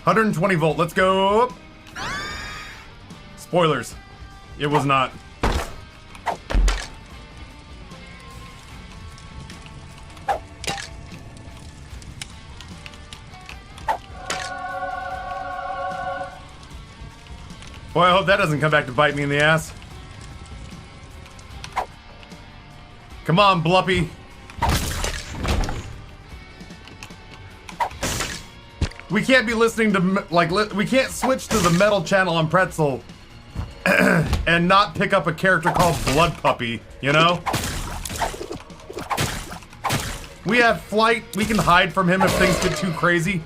120 volt, let's go. Spoilers. It was not. Boy, I hope that doesn't come back to bite me in the ass. Come on, Bluppy. We can't be listening to, like, we can't switch to the metal channel on Pretzel and not pick up a character called Blood Puppy, you know? We have flight, we can hide from him if things get too crazy.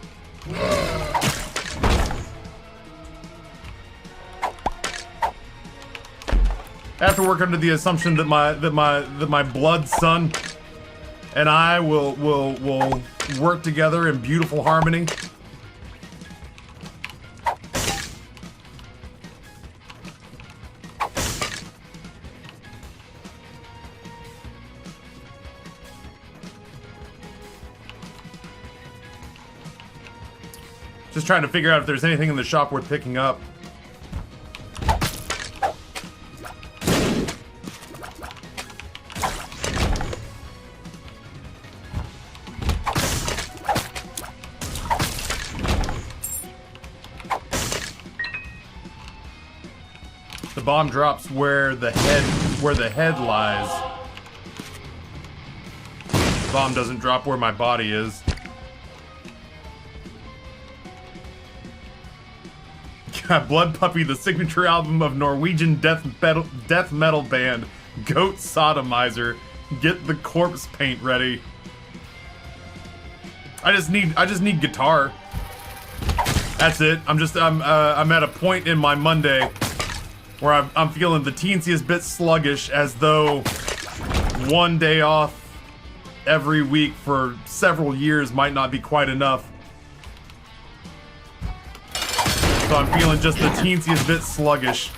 I have to work under the assumption that my blood son and I will work together in beautiful harmony. Just trying to figure out if there's anything in the shop worth picking up. The bomb drops where the head lies. The bomb doesn't drop where my body is. Blood Puppy, the signature album of Norwegian death metal band Goat Sodomizer. Get the corpse paint ready. I just need guitar. That's it. I'm at a point in my Monday where I'm feeling the teensiest bit sluggish, as though one day off every week for several years might not be quite enough. So I'm feeling just the teensiest bit sluggish.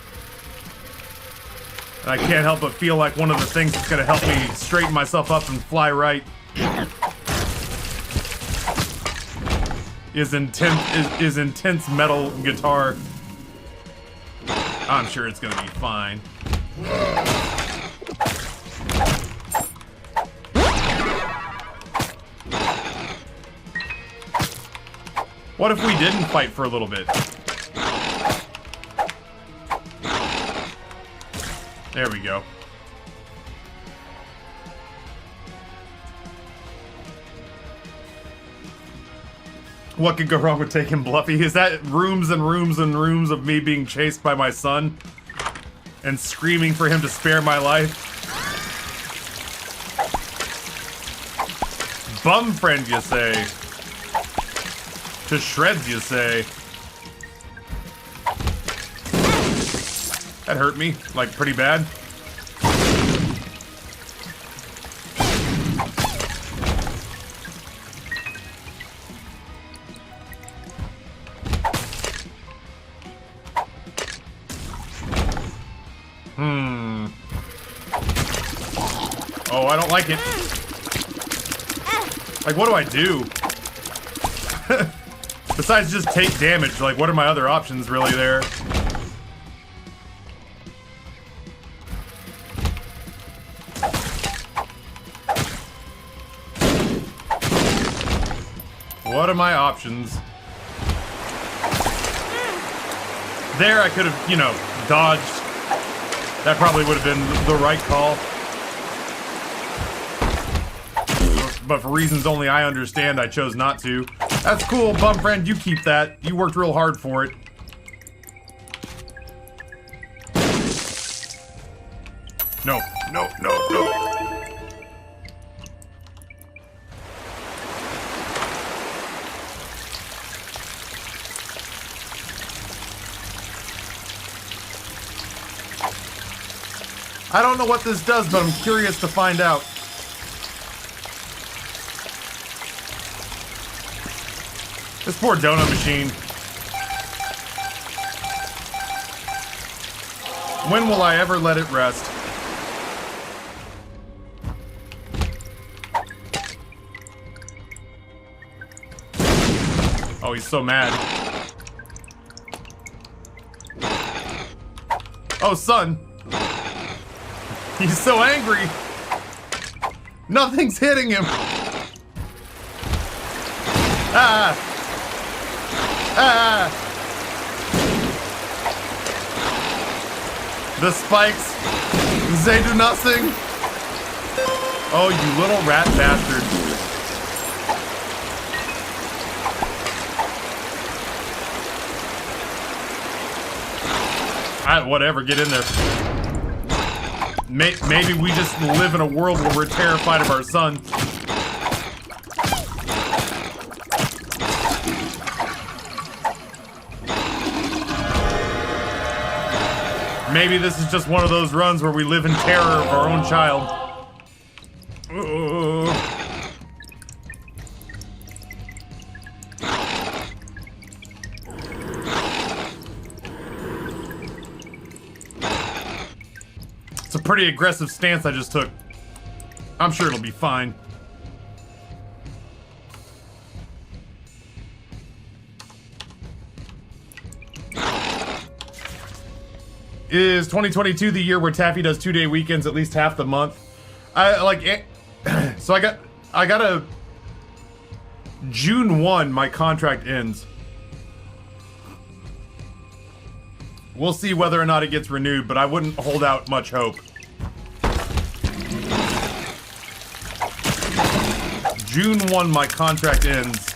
And I can't help but feel like one of the things that's gonna help me straighten myself up and fly right is intense metal guitar. I'm sure it's gonna be fine. What if we didn't fight for a little bit? There we go. What could go wrong with taking Bluffy? Is that rooms and rooms and rooms of me being chased by my son and screaming for him to spare my life? Bum friend, you say? To shreds, you say? That hurt me, like, pretty bad. Oh, I don't like it. Like, what do I do? Besides just take damage, like, what are my other options really there? What are my options? There I could have, you know, dodged. That probably would have been the right call. But for reasons only I understand, I chose not to. That's cool, bum friend, you keep that. You worked real hard for it. No, no, no, no. I don't know what this does, but I'm curious to find out. This poor donut machine. When will I ever let it rest? Oh, he's so mad. Oh, son. He's so angry. Nothing's hitting him. Ah. Ah. The spikes. They do nothing. Oh, you little rat bastard. Whatever, get in there. Maybe we just live in a world where we're terrified of our son. Maybe this is just one of those runs where we live in terror of our own child. It's a pretty aggressive stance I just took. I'm sure it'll be fine. Is 2022 the year where Taffy does 2-day weekends at least half the month? So I got a June 1, my contract ends. We'll see whether or not it gets renewed, but I wouldn't hold out much hope. June 1, my contract ends.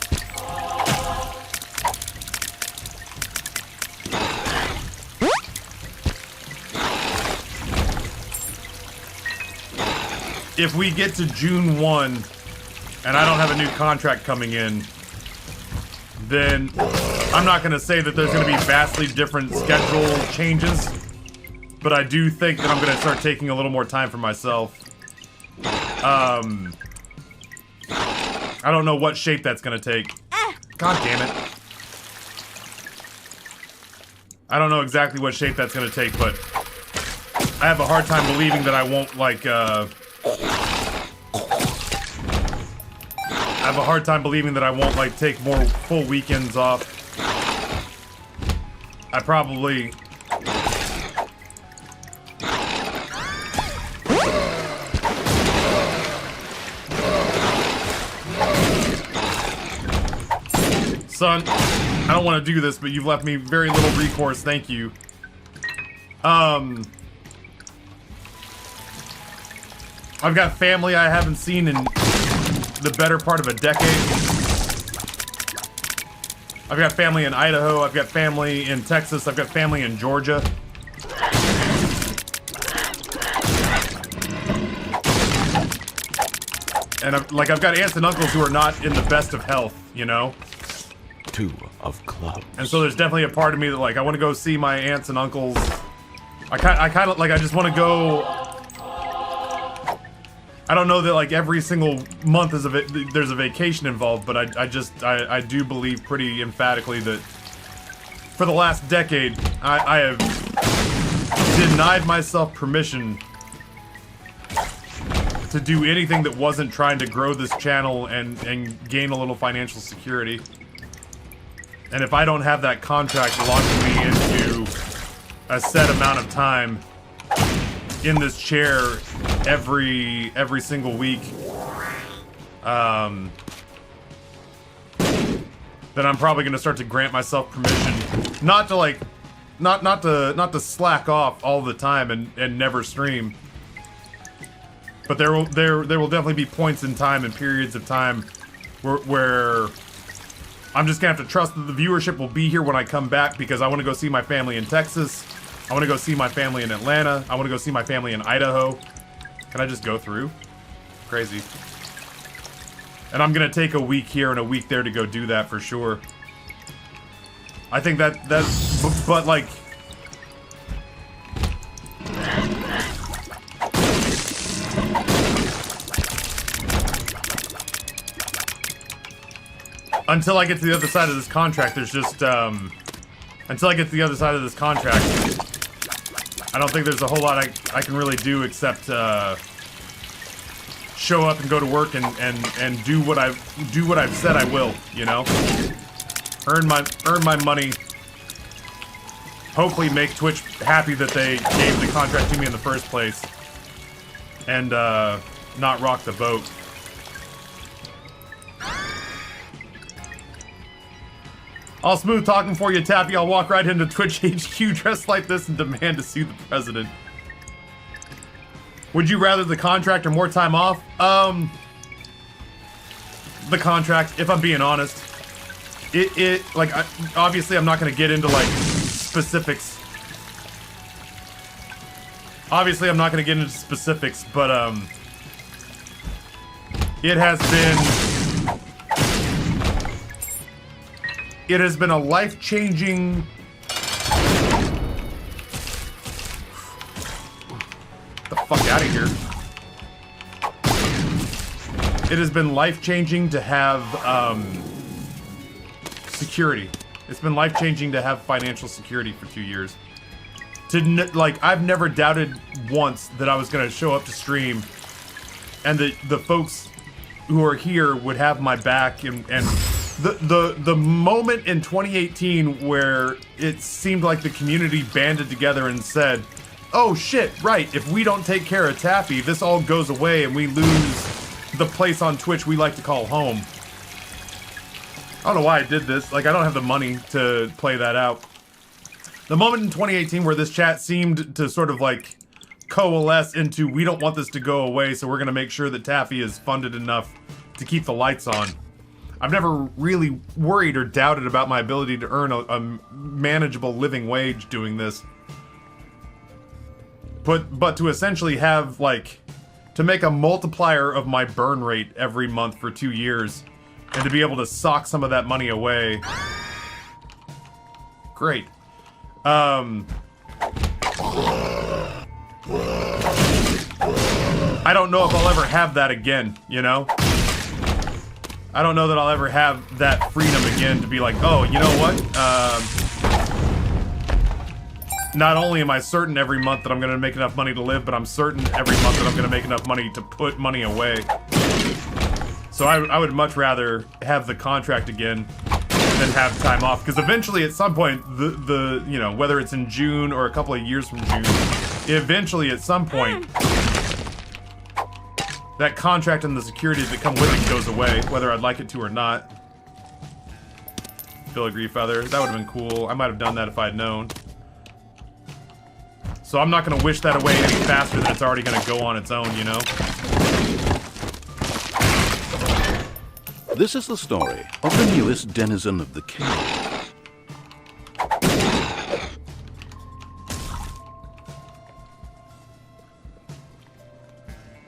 If we get to June 1 and I don't have a new contract coming in, then I'm not going to say that there's going to be vastly different schedule changes, but I do think that I'm going to start taking a little more time for myself. I don't know what shape that's going to take. God damn it. I don't know exactly what shape that's going to take, but I have a hard time believing that I won't, like, I have a hard time believing that I won't, like, take more full weekends off. I probably... Son, I don't want to do this, but you've left me very little recourse, thank you. I've got family I haven't seen in the better part of a decade. I've got family in Idaho, I've got family in Texas, I've got family in Georgia. And I've got aunts and uncles who are not in the best of health, you know? 2 of clubs. And so there's definitely a part of me that, like, I want to go see my aunts and uncles. I kind of, like, I just want to go... I don't know that, like, every single month is there's a vacation involved, but I do believe pretty emphatically that for the last decade, I have denied myself permission to do anything that wasn't trying to grow this channel and gain a little financial security. And if I don't have that contract locking me into a set amount of time in this chair every single week, then I'm probably gonna start to grant myself permission not to, like, not to slack off all the time and never stream. But there will definitely be points in time and periods of time where I'm just gonna have to trust that the viewership will be here when I come back, because I want to go see my family in Texas. I want to go see my family in Atlanta. I want to go see my family in Idaho. Can I just go through? Crazy. And I'm gonna take a week here and a week there to go do that for sure. I think that's, but like, until I get to the other side of this contract, there's just, until I get to the other side of this contract, I don't think there's a whole lot I can really do except, show up and go to work and do what I've said I will, you know? Earn my money, hopefully make Twitch happy that they gave the contract to me in the first place. And, not rock the boat. All smooth talking for you, Tappy. I'll walk right into Twitch HQ dressed like this and demand to see the president. Would you rather the contract or more time off? The contract, if I'm being honest. Obviously I'm not gonna get into, like, specifics. Obviously I'm not gonna get into specifics, but, it has been a life-changing... Get the fuck out of here. It has been life-changing to have, security. It's been life-changing to have financial security for 2 years. I've never doubted once that I was gonna show up to stream and the folks who are here would have my back, and the moment in 2018 where it seemed like the community banded together and said, oh shit, right, if we don't take care of Tappy, this all goes away and we lose the place on Twitch we like to call home. I don't know why I did this. Like, I don't have the money to play that out. The moment in 2018 where this chat seemed to sort of, like, coalesce into, we don't want this to go away, so we're gonna make sure that Taffy is funded enough to keep the lights on. I've never really worried or doubted about my ability to earn a manageable living wage doing this. But to essentially have, like, to make a multiplier of my burn rate every month for 2 years, and to be able to sock some of that money away. Great. I don't know if I'll ever have that again, you know? I don't know that I'll ever have that freedom again to be like, oh, you know what? Not only am I certain every month that I'm gonna make enough money to live, but I'm certain every month that I'm gonna make enough money to put money away. So I would much rather have the contract again than have time off, because eventually at some point, you know, whether it's in June or a couple of years from June, eventually at some point, that contract and the security that come with it goes away, whether I'd like it to or not. Filigree feather, that would have been cool. I might have done that if I'd known. So I'm not gonna wish that away any faster than it's already gonna go on its own, you know? This is the story of the newest denizen of the cave.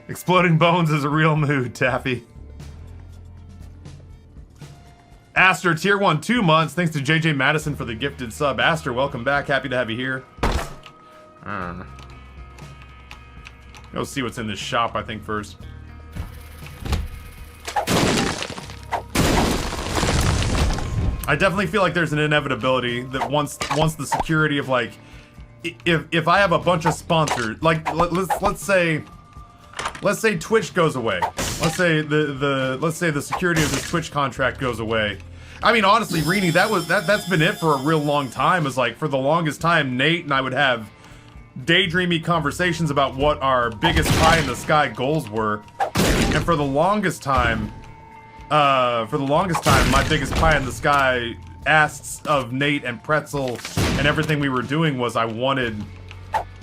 Exploding bones is a real mood, Taffy. Aster, tier 1, 2 months. Thanks to JJ Madison for the gifted sub. Aster, welcome back. Happy to have you here. Go see what's in this shop, I think, first. I definitely feel like there's an inevitability that once the security of, like, if I have a bunch of sponsors, like, let's say Twitch goes away. Let's say the security of this Twitch contract goes away. I mean, honestly, Rini, that's been it for a real long time. Is like, for the longest time, Nate and I would have daydreamy conversations about what our biggest pie in the sky goals were, and for the longest time, my biggest pie in the sky asks of Nate and Pretzel and everything we were doing was I wanted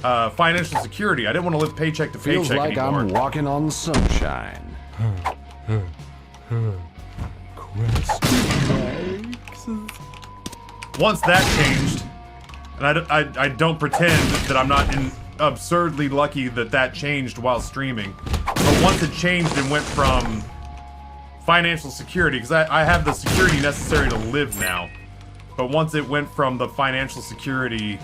financial security. I didn't want to live paycheck to paycheck Feels like anymore. I'm walking on sunshine. Once that changed, and I don't pretend that I'm not absurdly lucky that changed while streaming, but once it changed and went from financial security, because I have the security necessary to live now, but once it went from the financial security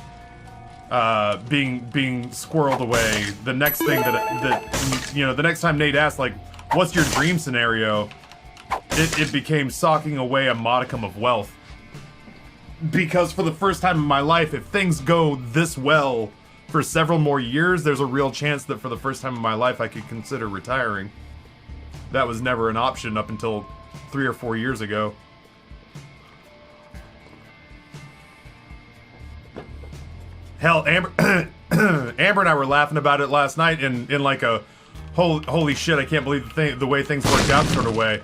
being squirreled away, the next thing that you know, the next time Nate asked, like, what's your dream scenario, it became socking away a modicum of wealth. Because for the first time in my life, if things go this well for several more years, there's a real chance that for the first time in my life I could consider retiring. That was never an option up until 3 or 4 years ago. Hell, Amber, Amber and I were laughing about it last night in like a holy shit, I can't believe the way things worked out sort of way.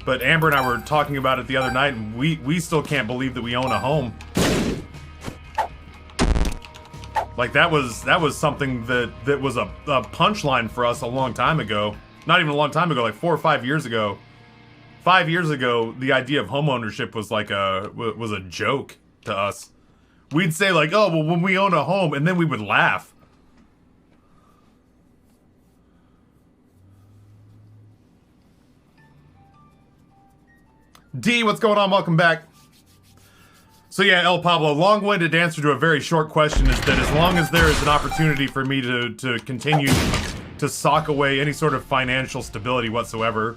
But Amber and I were talking about it the other night, and we still can't believe that we own a home. Like that was something that was a punchline for us a long time ago. Not even a long time ago, like 4 or 5 years ago. 5 years ago, the idea of homeownership was like was a joke to us. We'd say like, oh, well, when we own a home, and then we would laugh. D, what's going on? Welcome back. So yeah, El Pablo, long-winded answer to a very short question is that as long as there is an opportunity for me to continue to sock away any sort of financial stability whatsoever,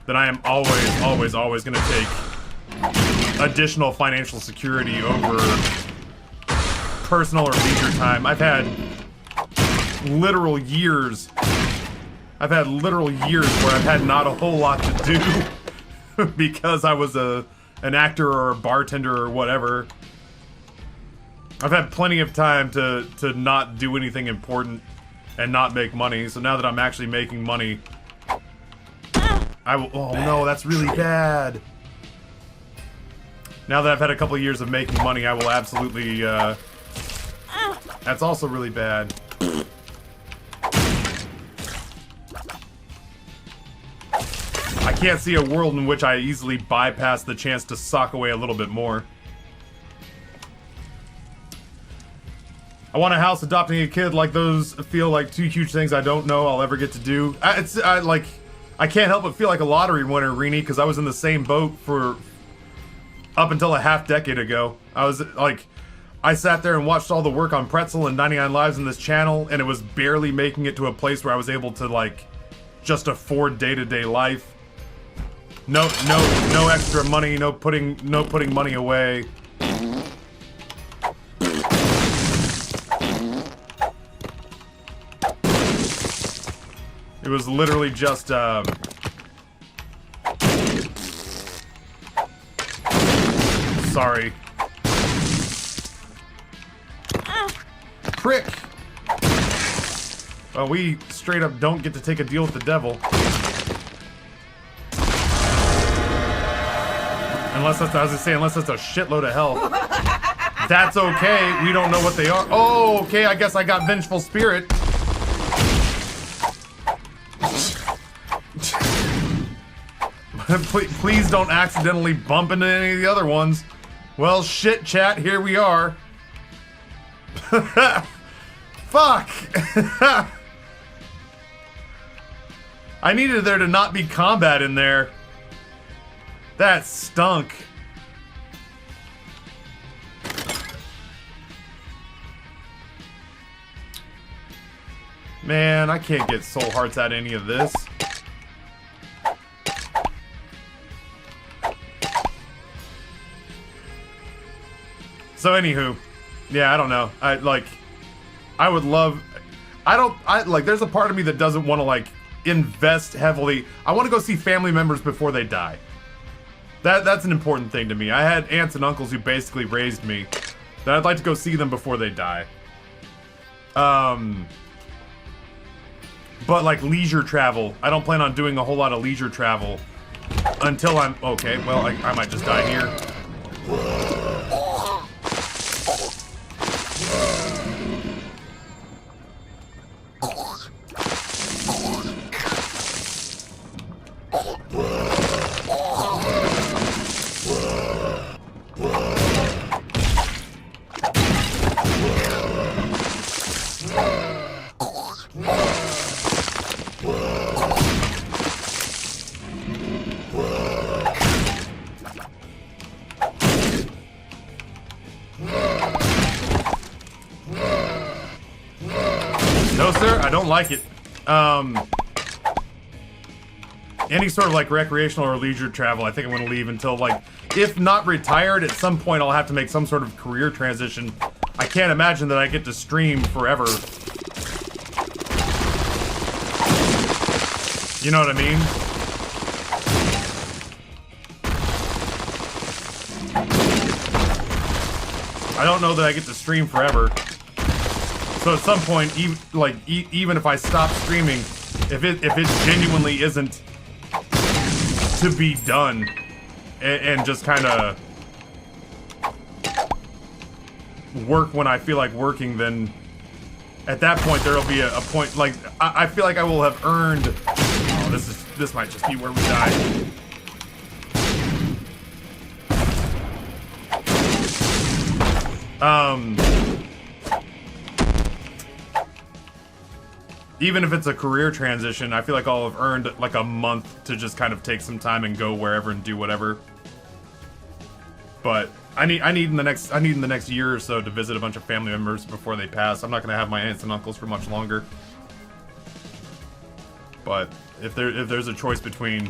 then I am always going to take additional financial security over personal or leisure time. I've had literal years where I've had not a whole lot to do because I was an actor or a bartender or whatever. I've had plenty of time to not do anything important and not make money. So now that I'm actually making money, I will. Oh no, that's really bad. Now that I've had a couple of years of making money, I will absolutely. That's also really bad. I can't see a world in which I easily bypass the chance to sock away a little bit more. I want a house. Adopting a kid, like those feel like two huge things I don't know I'll ever get to do. I can't help but feel like a lottery winner, Rini, because I was in the same boat for up until a half decade ago. I sat there and watched all the work on Pretzel and 99 Lives in this channel, and it was barely making it to a place where I was able to like just afford day-to-day life. No extra money, no putting money away. It was literally just sorry. Prick. Well, we straight up don't get to take a deal with the devil. Unless that's, as I say, unless that's a shitload of hell. That's okay. We don't know what they are. Oh, okay. I guess I got Vengeful Spirit. Please don't accidentally bump into any of the other ones. Well, shit, chat. Here we are. Fuck. I needed there to not be combat in there. That stunk. Man, I can't get soul hearts out of any of this. So anywho, yeah, I don't know. I would love, there's a part of me that doesn't want to like invest heavily. I want to go see family members before they die. That's an important thing to me. I had aunts and uncles who basically raised me. That I'd like to go see them before they die. But like leisure travel, I don't plan on doing a whole lot of leisure travel until I'm okay. Well, I might just die here. No, sir, I don't like it. Any sort of like recreational or leisure travel, I think I'm gonna leave until like, if not retired, at some point I'll have to make some sort of career transition. I can't imagine that I get to stream forever. You know what I mean? I don't know that I get to stream forever. So at some point, even if I stop streaming, if it genuinely isn't to be done, and just kind of work when I feel like working, then at that point there'll be a point, like, I feel like I will have earned. Oh, this might just be where we die. Even if it's a career transition, I feel like I'll have earned like a month to just kind of take some time and go wherever and do whatever. But I need in the next year or so to visit a bunch of family members before they pass. I'm not gonna have my aunts and uncles for much longer. But if there's a choice between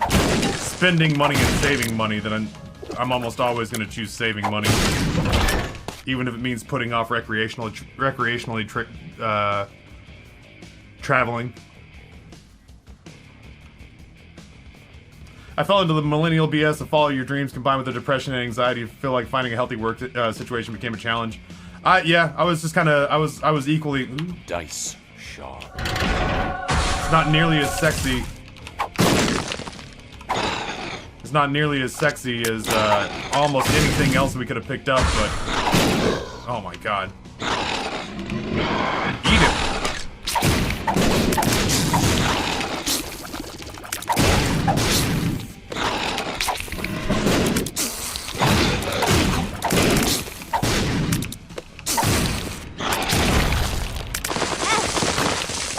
spending money and saving money, then I'm almost always gonna choose saving money, even if it means putting off recreationally traveling. I fell into the millennial BS of follow your dreams combined with the depression and anxiety. Feel like finding a healthy work situation became a challenge. Yeah, I was just kind of, I was equally. Ooh. Dice sharp. It's not nearly as sexy. It's not nearly as sexy as almost anything else we could have picked up, but oh my god. Eat it.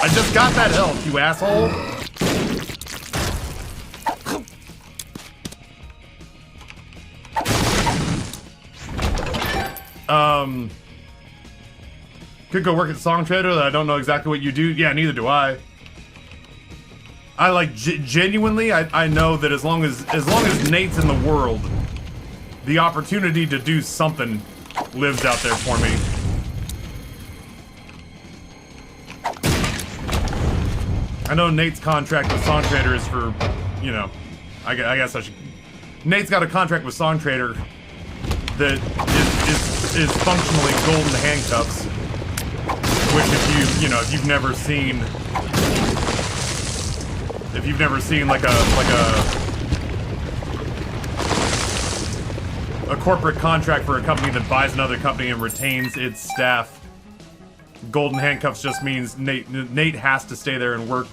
I just got that health, you asshole. Could go work at Song Trader. I don't know exactly what you do. Yeah, neither do I. I like genuinely. I know that as long as Nate's in the world, the opportunity to do something lives out there for me. I know Nate's contract with Song Trader is for, you know, I guess I should. Nate's got a contract with Song Trader that is functionally golden handcuffs, which if you've never seen like a corporate contract for a company that buys another company and retains its staff. Golden handcuffs just means Nate has to stay there and work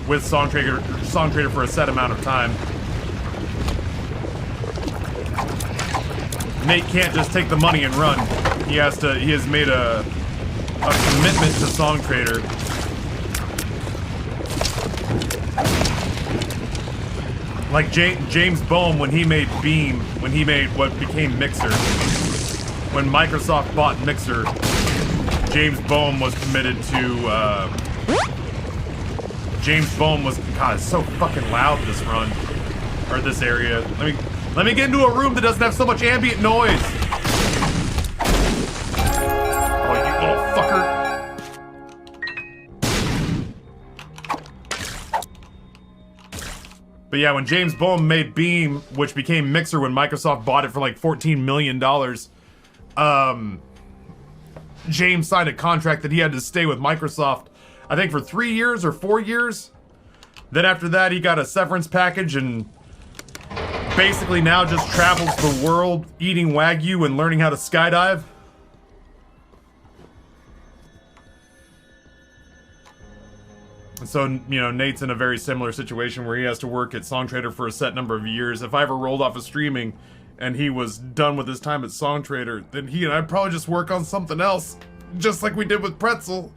with Song Trader for a set amount of time. Nate can't just take the money and run. He has made a commitment to Song Trader. Like James Bohm when he made Beam, when he made what became Mixer. When Microsoft bought Mixer, James Bohm was committed to, James Bohm was, God, it's so fucking loud this run, or this area. Let me get into a room that doesn't have so much ambient noise. Oh, you little fucker. But yeah, when James Bohm made Beam, which became Mixer when Microsoft bought it for like $14 million, James signed a contract that he had to stay with Microsoft, I think for 3 years or 4 years. Then after that, he got a severance package and basically now just travels the world eating Wagyu and learning how to skydive. And so, you know, Nate's in a very similar situation where he has to work at Song Trader for a set number of years. If I ever rolled off of streaming and he was done with his time at Song Trader, then he and I'd probably just work on something else, just like we did with Pretzel.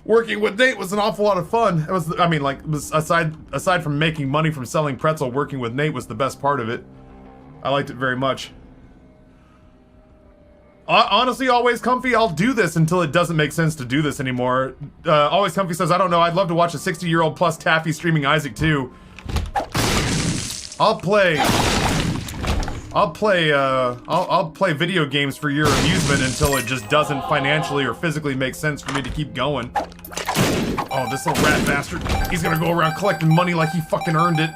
Working with Nate was an awful lot of fun. It was, I mean, like, aside from making money from selling Pretzel, working with Nate was the best part of it. I liked it very much. Honestly, Always Comfy, I'll do this until it doesn't make sense to do this anymore. Always Comfy says, I don't know, I'd love to watch a 60-year-old plus Taffy streaming Isaac too. I'll play video games for your amusement until it just doesn't financially or physically make sense for me to keep going. Oh, this little rat bastard. He's gonna go around collecting money like he fucking earned it.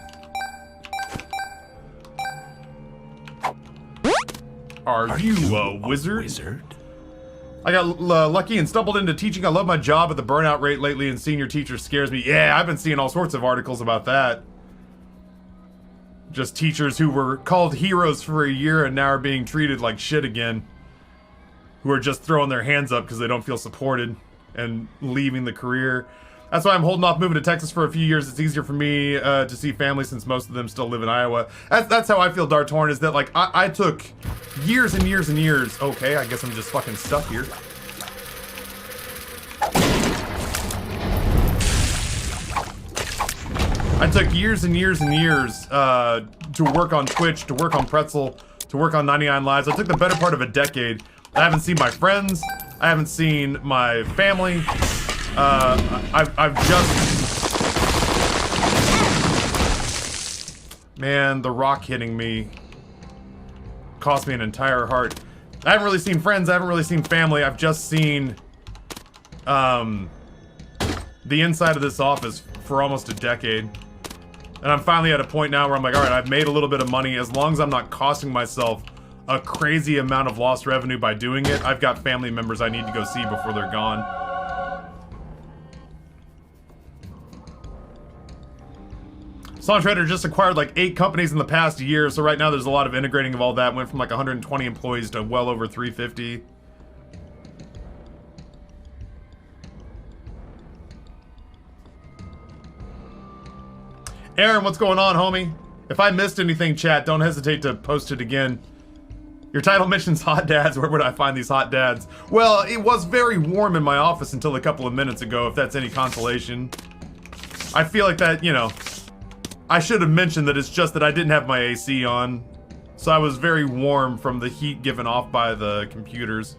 Are you a wizard? I got lucky and stumbled into teaching. I love my job, but the burnout rate lately in senior teachers scares me. Yeah, I've been seeing all sorts of articles about that. Just teachers who were called heroes for a year and now are being treated like shit again. Who are just throwing their hands up because they don't feel supported and leaving the career. That's why I'm holding off moving to Texas for a few years. It's easier for me to see family since most of them still live in Iowa. That's how I feel, Dartorn, is that like I took years and years and years. Okay, I guess I'm just fucking stuck here. I took years and years and years to work on Twitch, to work on Pretzel, to work on 99 Lives. I took the better part of a decade. I haven't seen my friends. I haven't seen my family. I've just... Man, the rock hitting me cost me an entire heart. I haven't really seen friends. I haven't really seen family. I've just seen the inside of this office for almost a decade. And I'm finally at a point now where I'm like, alright, I've made a little bit of money. As long as I'm not costing myself a crazy amount of lost revenue by doing it, I've got family members I need to go see before they're gone. Song Trader just acquired like 8 companies in the past year, so right now there's a lot of integrating of all that. Went from like 120 employees to well over 350. Aaron, what's going on, homie? If I missed anything, chat, don't hesitate to post it again. Your title mentions hot dads. Where would I find these hot dads? Well, it was very warm in my office until a couple of minutes ago, if that's any consolation. I feel like that, you know, I should have mentioned that it's just that I didn't have my AC on. So I was very warm from the heat given off by the computers.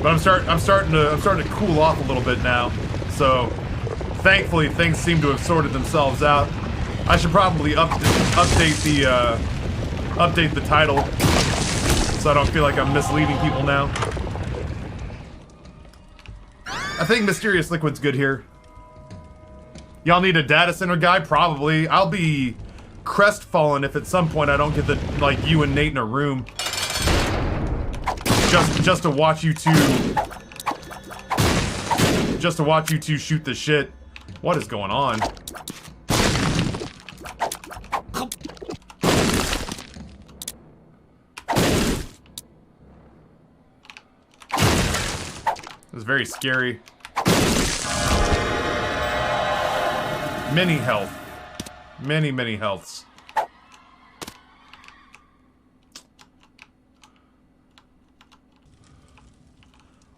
But I'm starting to cool off a little bit now. So thankfully, things seem to have sorted themselves out. I should probably update the title so I don't feel like I'm misleading people now. I think Mysterious Liquid's good here. Y'all need a data center guy? Probably. I'll be crestfallen if at some point I don't get the like you and Nate in a room. Just to watch you two. Just to watch you two shoot the shit. What is going on? It was very scary. Many health. Many healths.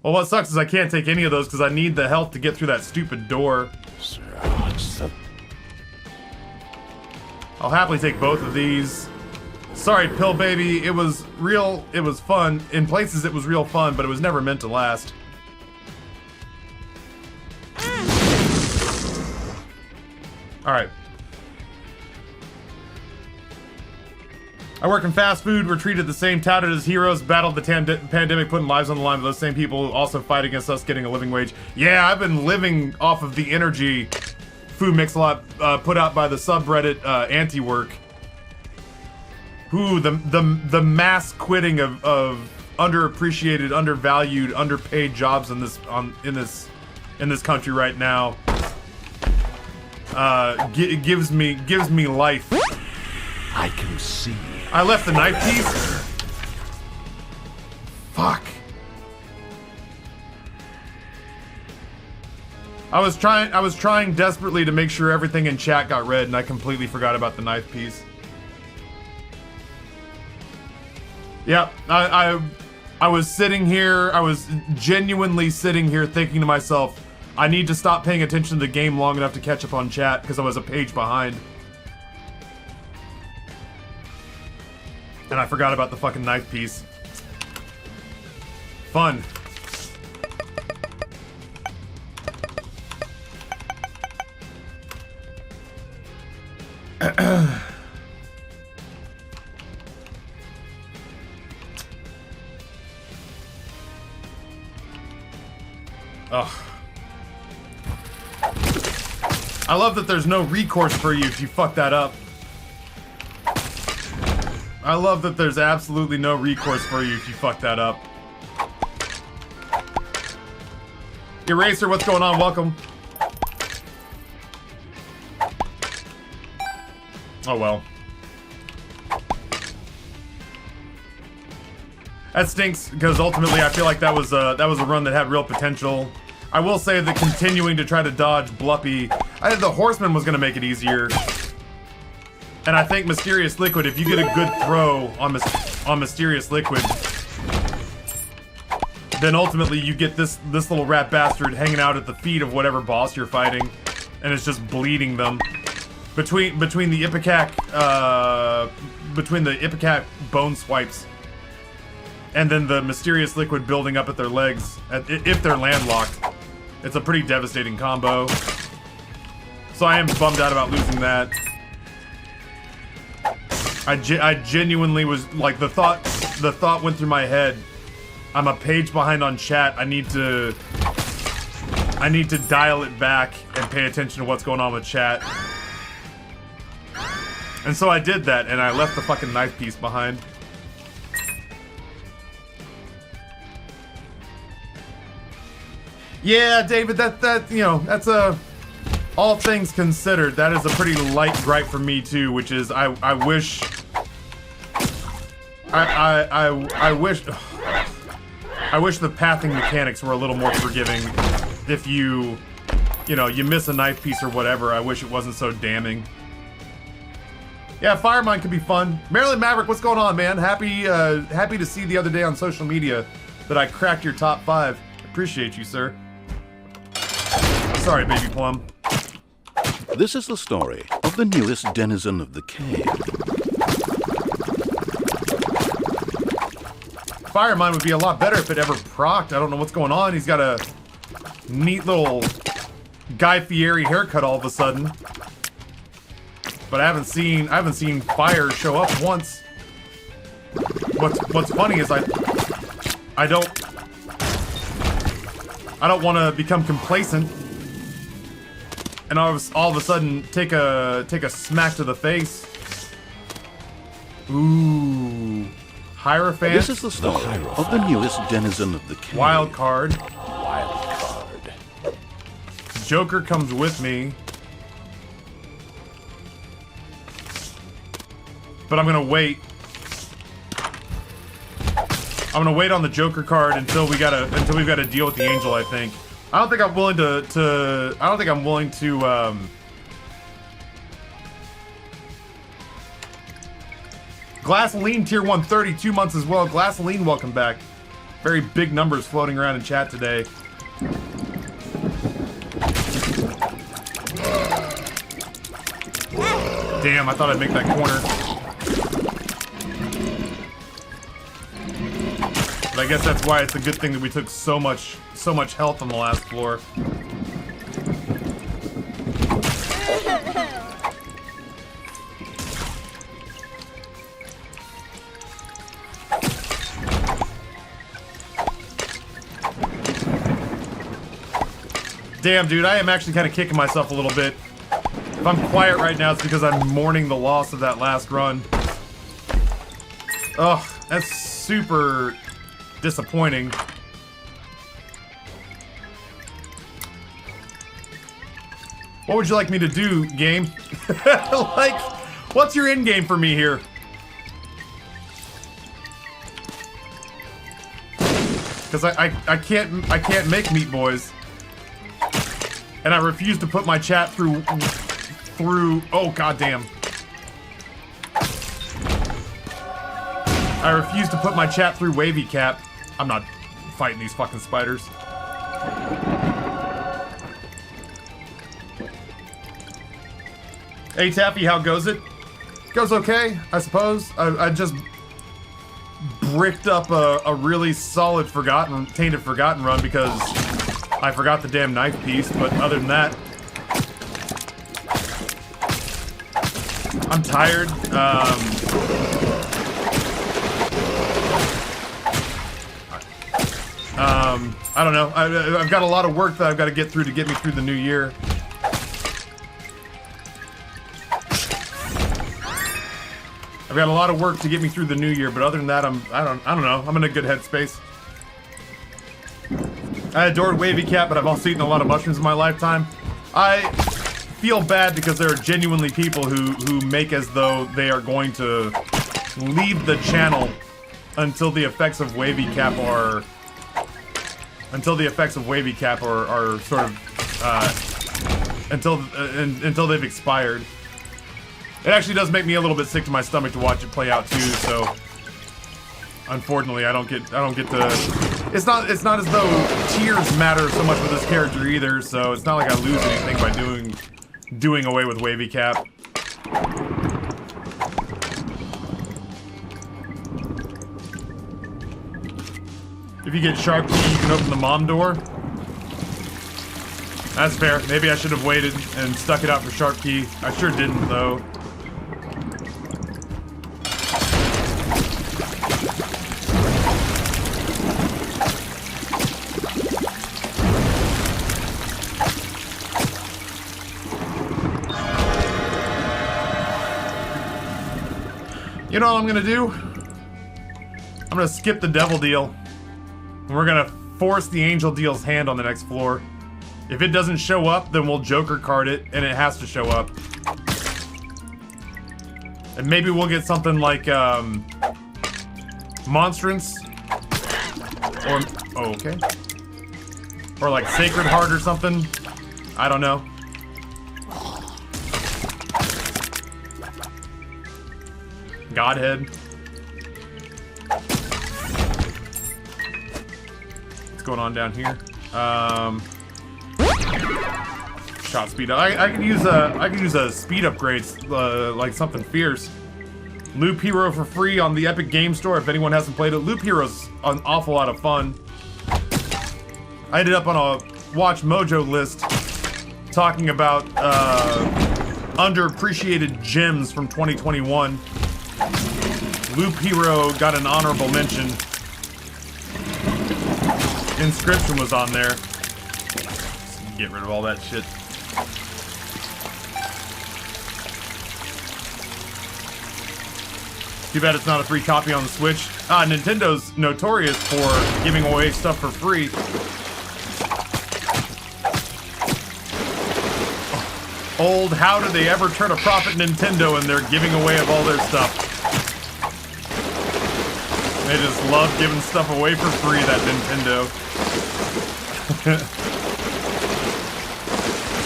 Well, what sucks is I can't take any of those because I need the health to get through that stupid door. I'll happily take both of these. Sorry, Pill Baby. It was real. It was fun. In places, it was real fun, but it was never meant to last. Alright. I work in fast food. We're treated the same, touted as heroes, battled the pandemic, putting lives on the line with those same people who also fight against us getting a living wage. Yeah, I've been living off of the energy Food Mix-a-Lot put out by the subreddit Anti-Work. Who the mass quitting of underappreciated, undervalued, underpaid jobs in this country right now gives me life. I can see. I left the knife piece. Fuck. I was trying desperately to make sure everything in chat got read, and I completely forgot about the knife piece. Yep, I was sitting here, I was genuinely sitting here thinking to myself, I need to stop paying attention to the game long enough to catch up on chat, because I was a page behind. And I forgot about the fucking knife piece. Fun. Ugh. I love that there's no recourse for you if you fuck that up. I love that there's absolutely no recourse for you if you fuck that up. Eraser, what's going on? Welcome. Oh well. That stinks because ultimately I feel like that was a run that had real potential. I will say that continuing to try to dodge Bluppy, I think the Horseman was gonna make it easier. And I think Mysterious Liquid, if you get a good throw on Mysterious Liquid, then ultimately you get this little rat bastard hanging out at the feet of whatever boss you're fighting, and it's just bleeding them. Between the Ipecac bone swipes, and then the Mysterious Liquid building up at their legs, if they're landlocked, it's a pretty devastating combo. So I am bummed out about losing that. I genuinely was like, the thought went through my head. I'm a page behind on chat. I need to dial it back and pay attention to what's going on with chat. And so I did that, and I left the fucking knife piece behind. Yeah, David, that you know, that's a, all things considered, that is a pretty light gripe for me too, which is I wish I wish the pathing mechanics were a little more forgiving. If you know, you miss a knife piece or whatever, I wish it wasn't so damning. Yeah, Firemine could be fun. Maryland Maverick, what's going on, man? Happy to see the other day on social media that I cracked your top 5. Appreciate you, sir. Sorry, Baby Plum. This is the story of the newest denizen of the cave. Firemine would be a lot better if it ever procced. I don't know what's going on. He's got a neat little Guy Fieri haircut all of a sudden. But I haven't seen fire show up once. What's funny is I don't want to become complacent and all of a sudden take a smack to the face. Ooh, Hierophant. This is the story of the newest denizen of the cave. Wild card. Wild card. Joker comes with me. But I'm gonna wait. I'm gonna wait on the Joker card until we've got to deal with the Angel, I think. I don't think I'm willing to Glassoline tier 1, 32 months as well. Glassoline, welcome back. Very big numbers floating around in chat today. Damn, I thought I'd make that corner. But I guess that's why it's a good thing that we took so much health on the last floor. Damn, dude, I am actually kind of kicking myself a little bit. If I'm quiet right now, it's because I'm mourning the loss of that last run. Ugh, that's super disappointing. What would you like me to do, game? Like, what's your end game for me here? Because I can't make Meat Boys, and I refuse to put my chat through. Oh goddamn! I refuse to put my chat through Wavy Cap. I'm not fighting these fucking spiders. Hey Taffy, how goes it? Goes okay, I suppose. I just bricked up a really solid Tainted Forgotten run because I forgot the damn knife piece, but other than that, I'm tired. I don't know. I've got a lot of work that I've got to get through to get me through the new year. I've got a lot of work to get me through the new year, but other than that, I don't know. I'm in a good headspace. I adored Wavy Cat, but I've also eaten a lot of mushrooms in my lifetime. I feel bad because there are genuinely people who make as though they are going to leave the channel until the effects of Wavy Cap are sort of until they've expired. It actually does make me a little bit sick to my stomach to watch it play out too. So unfortunately, I don't get to. It's not as though tears matter so much with this character either. So it's not like I lose anything by doing away with Wavy Cap. If you get Sharp Key, you can open the mom door. That's fair. Maybe I should have waited and stuck it out for Sharp Key. I sure didn't, though. You know what I'm gonna do? I'm gonna skip the devil deal. And we're gonna force the angel deal's hand on the next floor. If it doesn't show up, then we'll Joker card it, and it has to show up. And maybe we'll get something like, Monstrance. Or, oh, okay. Or like Sacred Heart or something. I don't know. Godhead. What's going on down here? Shot speed. I could use a speed upgrades, like something fierce. Loop Hero for free on the Epic Game Store if anyone hasn't played it. Loop Hero's an awful lot of fun. I ended up on a Watch Mojo list talking about underappreciated gems from 2021. Loop Hero got an honorable mention. Inscription was on there. Get rid of all that shit. Too bad it's not a free copy on the Switch. Nintendo's notorious for giving away stuff for free. Old, how did they ever turn a profit Nintendo and they're giving away of all their stuff? They just love giving stuff away for free, that Nintendo.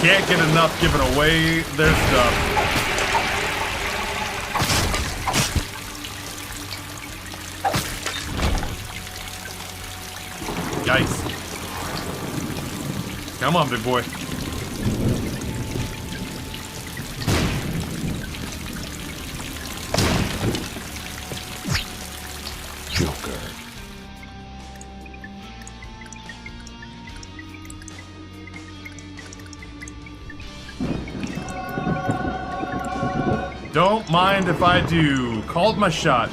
Can't get enough giving away their stuff. Yikes. Come on, big boy. Joker. Don't mind if I do. Called my shot.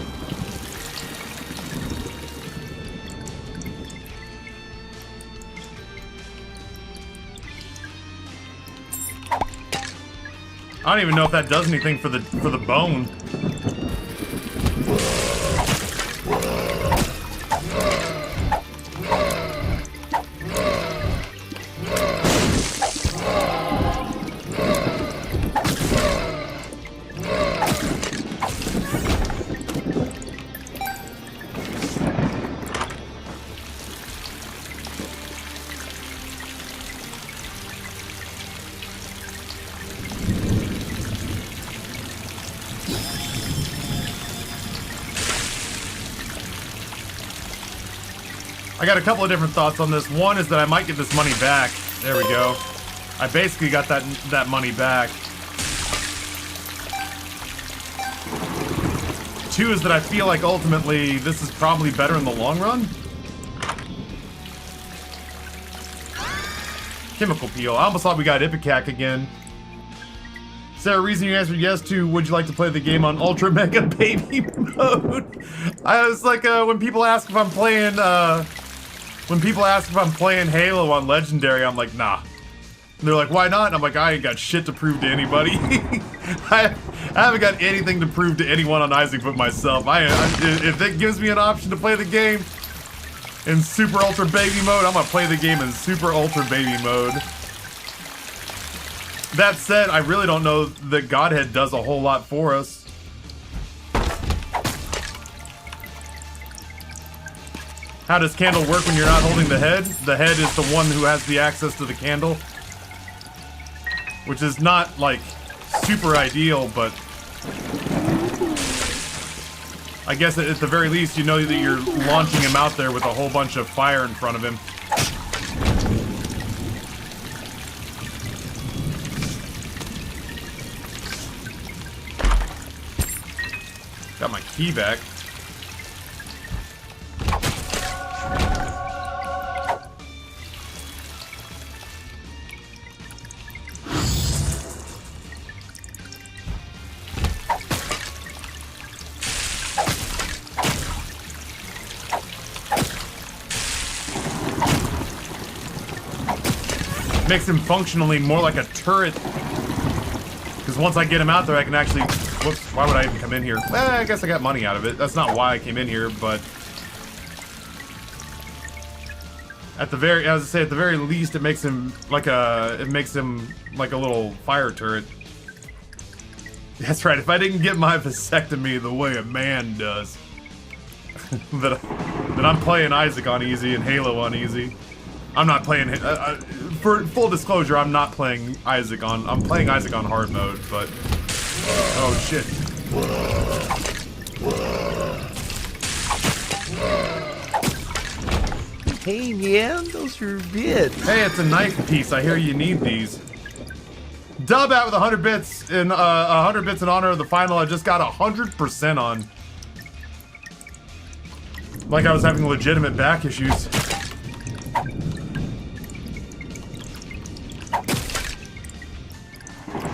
I don't even know if that does anything for the bone. I got a couple of different thoughts on this. One is that I might get this money back. There we go. I basically got that money back. Two is that I feel like ultimately this is probably better in the long run. Chemical Peel. I almost thought we got Ipecac again. Is there a reason you answered yes to would you like to play the game on Ultra Mega Baby mode? I was like, when people ask if I'm playing, Halo on Legendary, I'm like, nah. And they're like, why not? And I'm like, I ain't got shit to prove to anybody. I haven't got anything to prove to anyone on Isaac but myself. If it gives me an option to play the game, In super ultra baby mode? I'm gonna play the game in super ultra baby mode. That said, I really don't know that Godhead does a whole lot for us. How does candle work when you're not holding the head? The head is the one who has the access to the candle. Which is not, like, super ideal, but... I guess at the very least you know that you're launching him out there with a whole bunch of fire in front of him. Got my key back. Makes him functionally more like a turret. Because once I get him out there, I can actually... Whoops, why would I even come in here? I guess I got money out of it. That's not why I came in here, but... At the very... As I say, at the very least, it makes him like a... It makes him like a little fire turret. That's right, if I didn't get my vasectomy the way a man does... then I'm playing Isaac on easy and Halo on easy. I'm not playing... for full disclosure, I'm not playing Isaac on... I'm playing Isaac on hard mode, but... Oh, shit. Hey, man, those are bits. Hey, it's a knife piece. I hear you need these. Dub out with 100 bits in 100 bits in honor of the final I just got 100% on. Like I was having legitimate back issues.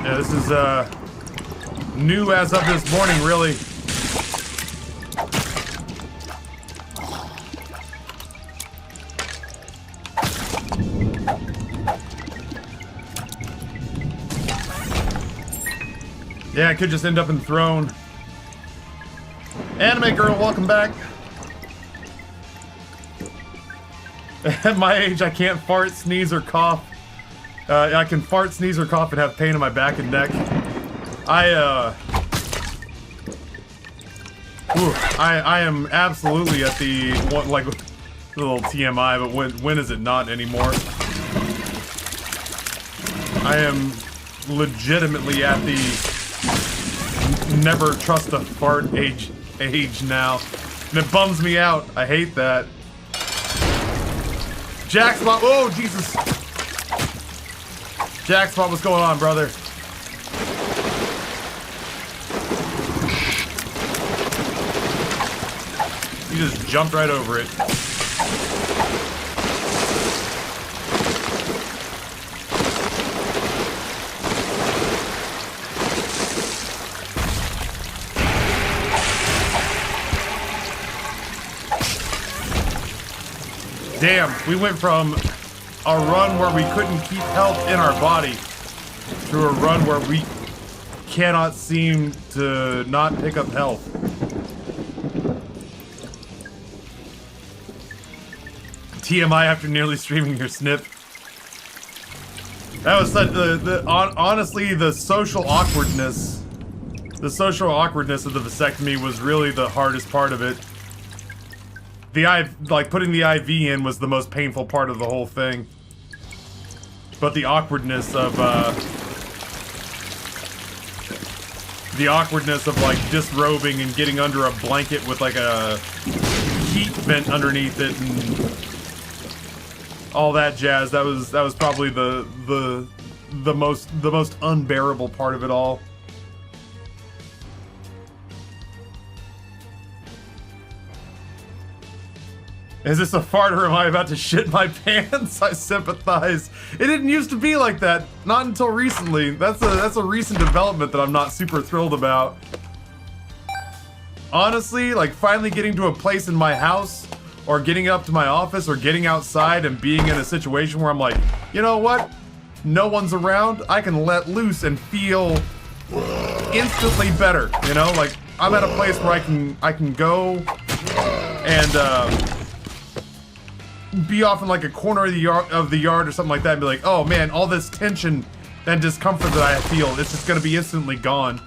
Yeah, this is new as of this morning, really. Yeah, it could just end up in Throne. Anime girl, welcome back. At my age, I can't fart, sneeze, or cough. I can fart, sneeze, or cough and have pain in my back and neck. I am absolutely at the, like, little TMI, but when is it not anymore? I am legitimately at the never trust a fart age now. And it bums me out. I hate that. Jackspot, oh Jesus. Jackspot, what's going on, brother? You just jumped right over it. Damn, we went from a run where we couldn't keep health in our body to a run where we cannot seem to not pick up health. TMI after nearly streaming your snip. That was such honestly, the social awkwardness. The social awkwardness of the vasectomy was really the hardest part of it. Like, putting the IV in was the most painful part of the whole thing. But the awkwardness of, like, disrobing and getting under a blanket with, like, a heat vent underneath it and all that jazz, that was probably the most unbearable part of it all. Is this a fart or am I about to shit my pants? I sympathize. It didn't used to be like that. Not until recently. That's a recent development that I'm not super thrilled about. Honestly, like finally getting to a place in my house or getting up to my office or getting outside and being in a situation where I'm like, you know what? No one's around. I can let loose and feel instantly better, you know? Like I'm at a place where I can go and be off in like a corner of the yard or something like that and be like, oh man, all this tension and discomfort that I feel, it's just gonna be instantly gone.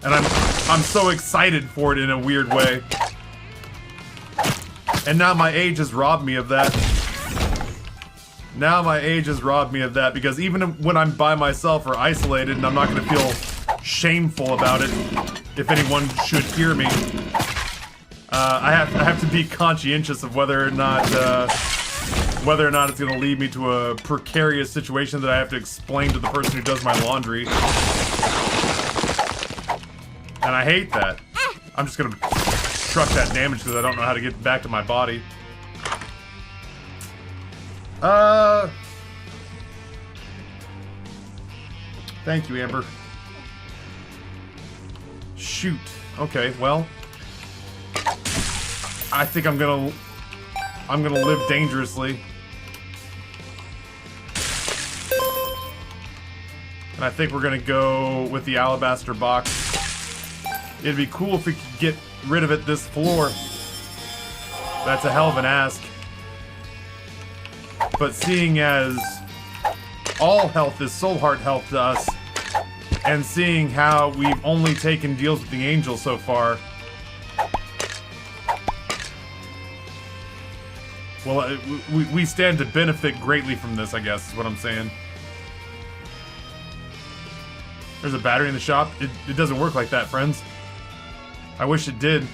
And I'm so excited for it in a weird way. And now my age has robbed me of that. Now my age has robbed me of that, because even when I'm by myself or isolated, and I'm not gonna feel shameful about it, if anyone should hear me, I have to be conscientious of whether or not it's gonna lead me to a precarious situation that I have to explain to the person who does my laundry. And I hate that. I'm just gonna truck that damage because I don't know how to get back to my body. Thank you, Amber. Shoot. Okay, well, I think I'm gonna live dangerously. And I think we're gonna go with the alabaster box. It'd be cool if we could get rid of it this floor. That's a hell of an ask. But seeing as all health is soul heart health to us, and seeing how we've only taken deals with the angel so far, well, we stand to benefit greatly from this, I guess, is what I'm saying. There's a battery in the shop. It doesn't work like that, friends. I wish it did.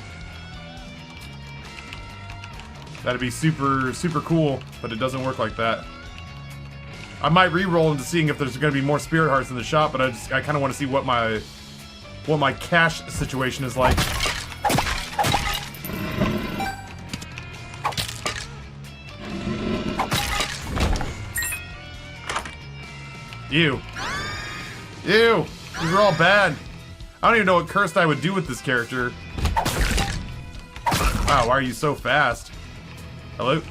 That'd be super, super cool, but it doesn't work like that. I might re-roll into seeing if there's gonna be more spirit hearts in the shop, but I kind of want to see what my cash situation is like. Ew. Ew. These are all bad. I don't even know what cursed I would do with this character. Wow, why are you so fast? Hello?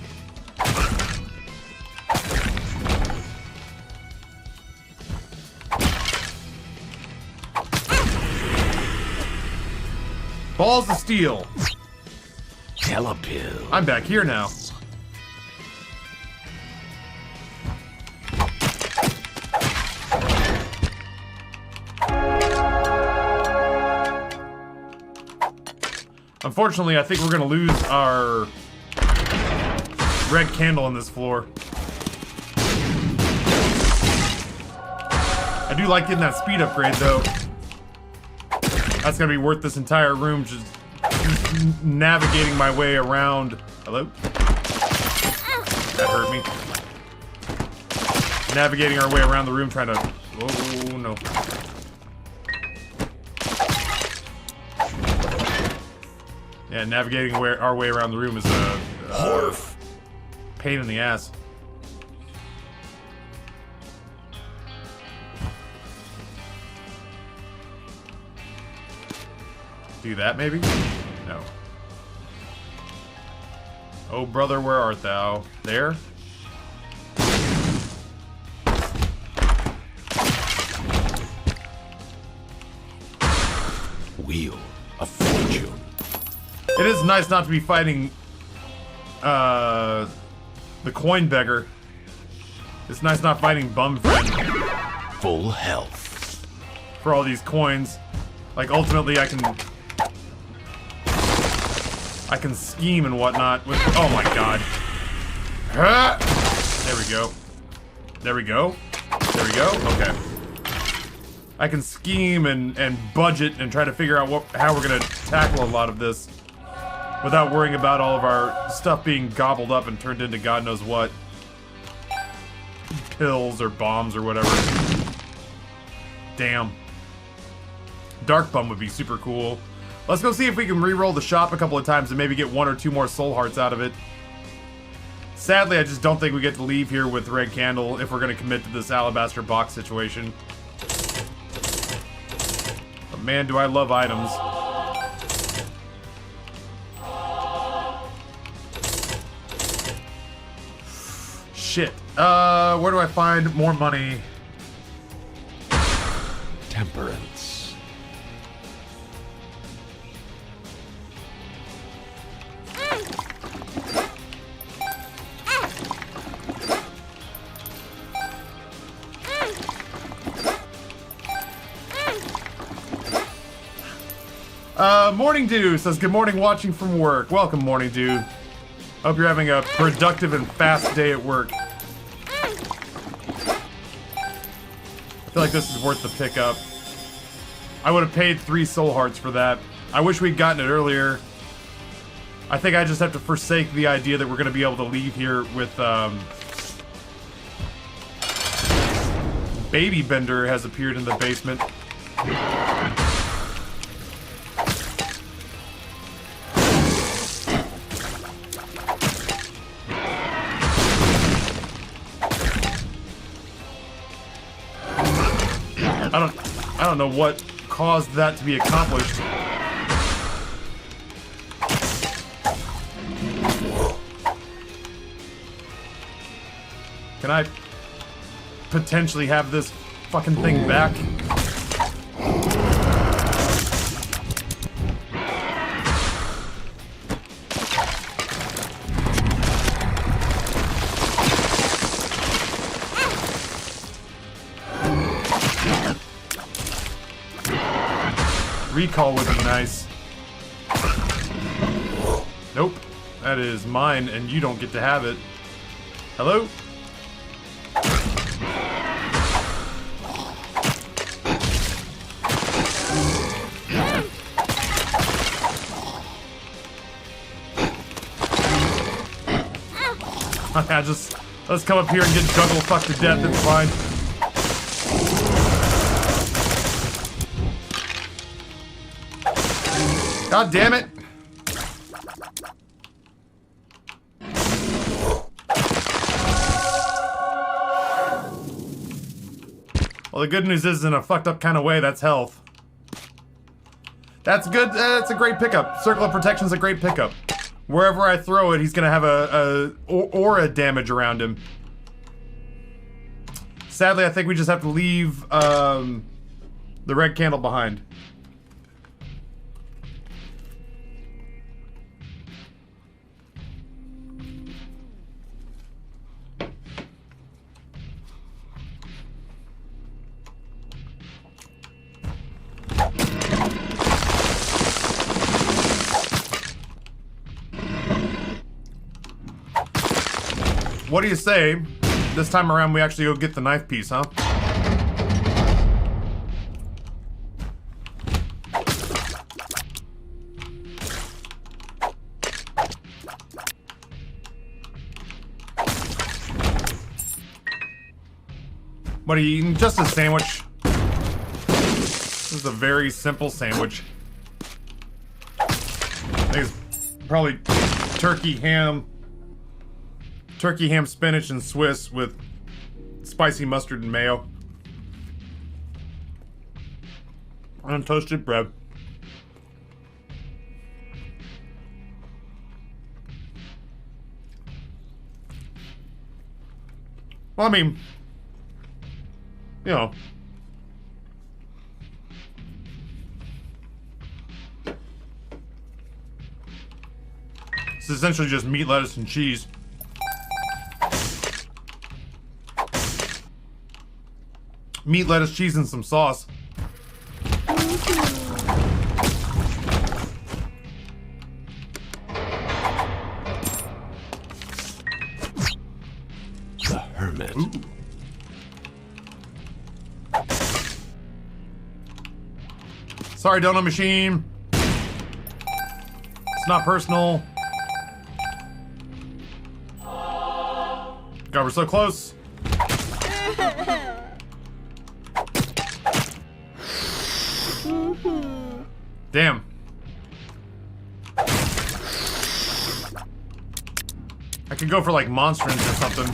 Balls of steel. Telepill. I'm back here now. Unfortunately, I think we're gonna lose our red candle on this floor. I do like getting that speed upgrade, though. That's gonna be worth this entire room, just navigating my way around. Hello? That hurt me. Navigating our way around the room, trying to... Oh, no. Yeah, navigating our way around the room is a pain in the ass. Do that, maybe? No. Oh, brother, where art thou? There? Wheel of Fortune. It is nice not to be fighting, the coin beggar. It's nice not fighting Bumfriend. Full health. For all these coins. Like, ultimately, I can scheme and whatnot with... Oh my god. There we go. There we go. There we go. Okay. I can scheme and budget and try to figure out how we're gonna tackle a lot of this without worrying about all of our stuff being gobbled up and turned into God knows what. Pills or bombs or whatever. Damn. Dark Bum would be super cool. Let's go see if we can re-roll the shop a couple of times and maybe get 1 or 2 more soul hearts out of it. Sadly, I just don't think we get to leave here with Red Candle if we're going to commit to this alabaster box situation. But man, do I love items. Shit. Where do I find more money? Temperance. Morning Dew says, good morning, watching from work. Welcome, Morning Dew. Hope you're having a productive and fast day at work. I feel like this is worth the pickup. I would have paid 3 soul hearts for that. I wish we'd gotten it earlier. I think I just have to forsake the idea that we're going to be able to leave here with, Baby Bender has appeared in the basement. I don't know what caused that to be accomplished. Can I potentially have this fucking thing back? Recall would be nice. Nope. That is mine, and you don't get to have it. Hello? Let's come up here and get juggle fucked to death, it's fine. God damn it! Well, the good news is, in a fucked up kind of way, that's health. That's good. That's a great pickup. Circle of Protection's a great pickup. Wherever I throw it, he's gonna have a aura damage around him. Sadly, I think we just have to leave the red candle behind. What do you say? This time around we actually go get the knife piece, huh? What are you eating? Just a sandwich. This is a very simple sandwich. I think it's probably turkey ham, spinach, and Swiss with spicy mustard and mayo. And toasted bread. Well, I mean, you know. It's essentially just meat, lettuce, and cheese. Meat, lettuce, cheese, and some sauce. The Hermit. Ooh. Sorry, donut machine. It's not personal. God, we're so close. Damn. I could go for like monstrance or something.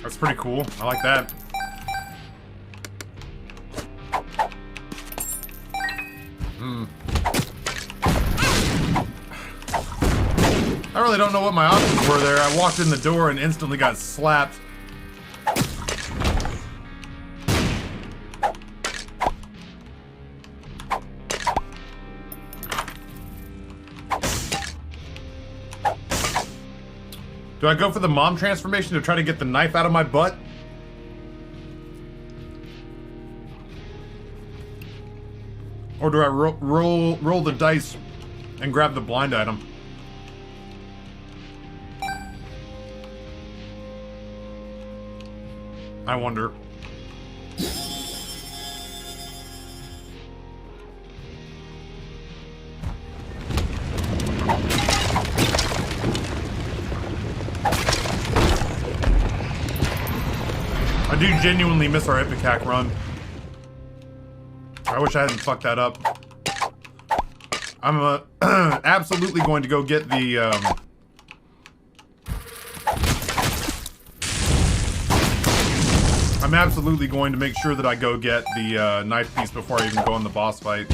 That's pretty cool. I like that. I really don't know what my options were there. I walked in the door and instantly got slapped. Do Do I go for the mom transformation to try to get the knife out of my butt? Or do I roll the dice and grab the blind item? I wonder. I do genuinely miss our Ipecac run. I wish I hadn't fucked that up. I'm absolutely going to go get the I'm absolutely going to make sure that I go get the knife piece before I even go in the boss fight.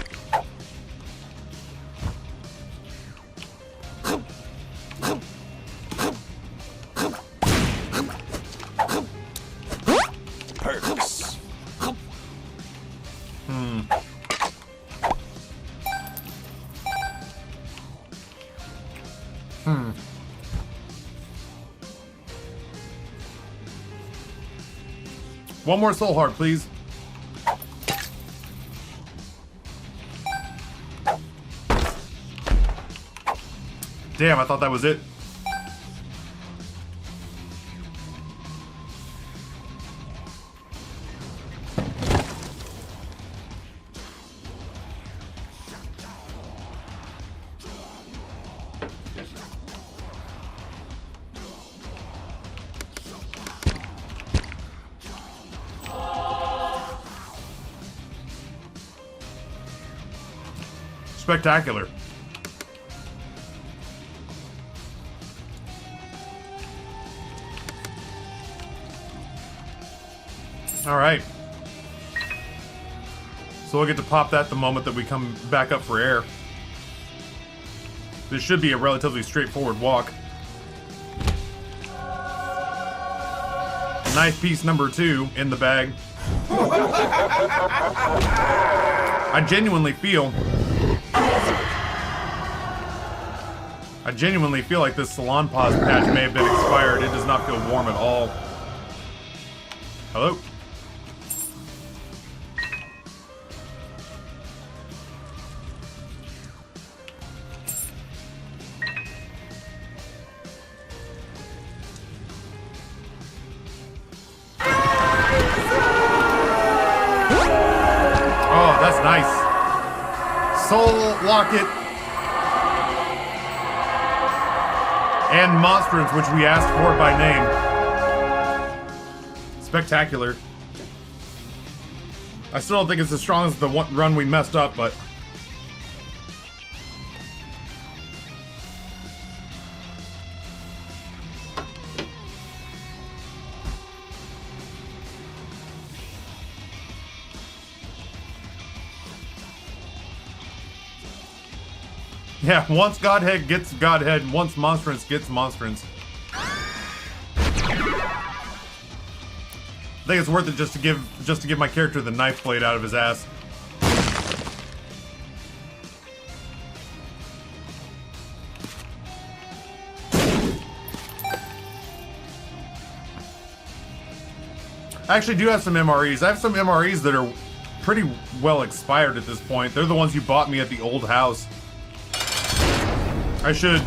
Perks. One more soul heart, please. Damn, I thought that was it. Spectacular. All right. So we'll get to pop that the moment that we come back up for air. This should be a relatively straightforward walk. Knife piece number 2 in the bag. I genuinely feel like this Salon Pause patch may have been expired. It does not feel warm at all. Hello? Oh, that's nice. Soul Locket. And Monstrance, which we asked for by name. Spectacular. I still don't think it's as strong as the one run we messed up, but... Yeah, once Godhead gets Godhead, once Monstrance gets Monstrance. I think it's worth it just to give my character the knife blade out of his ass. I actually do have some MREs. I have some MREs that are pretty well expired at this point. They're the ones you bought me at the old house. I should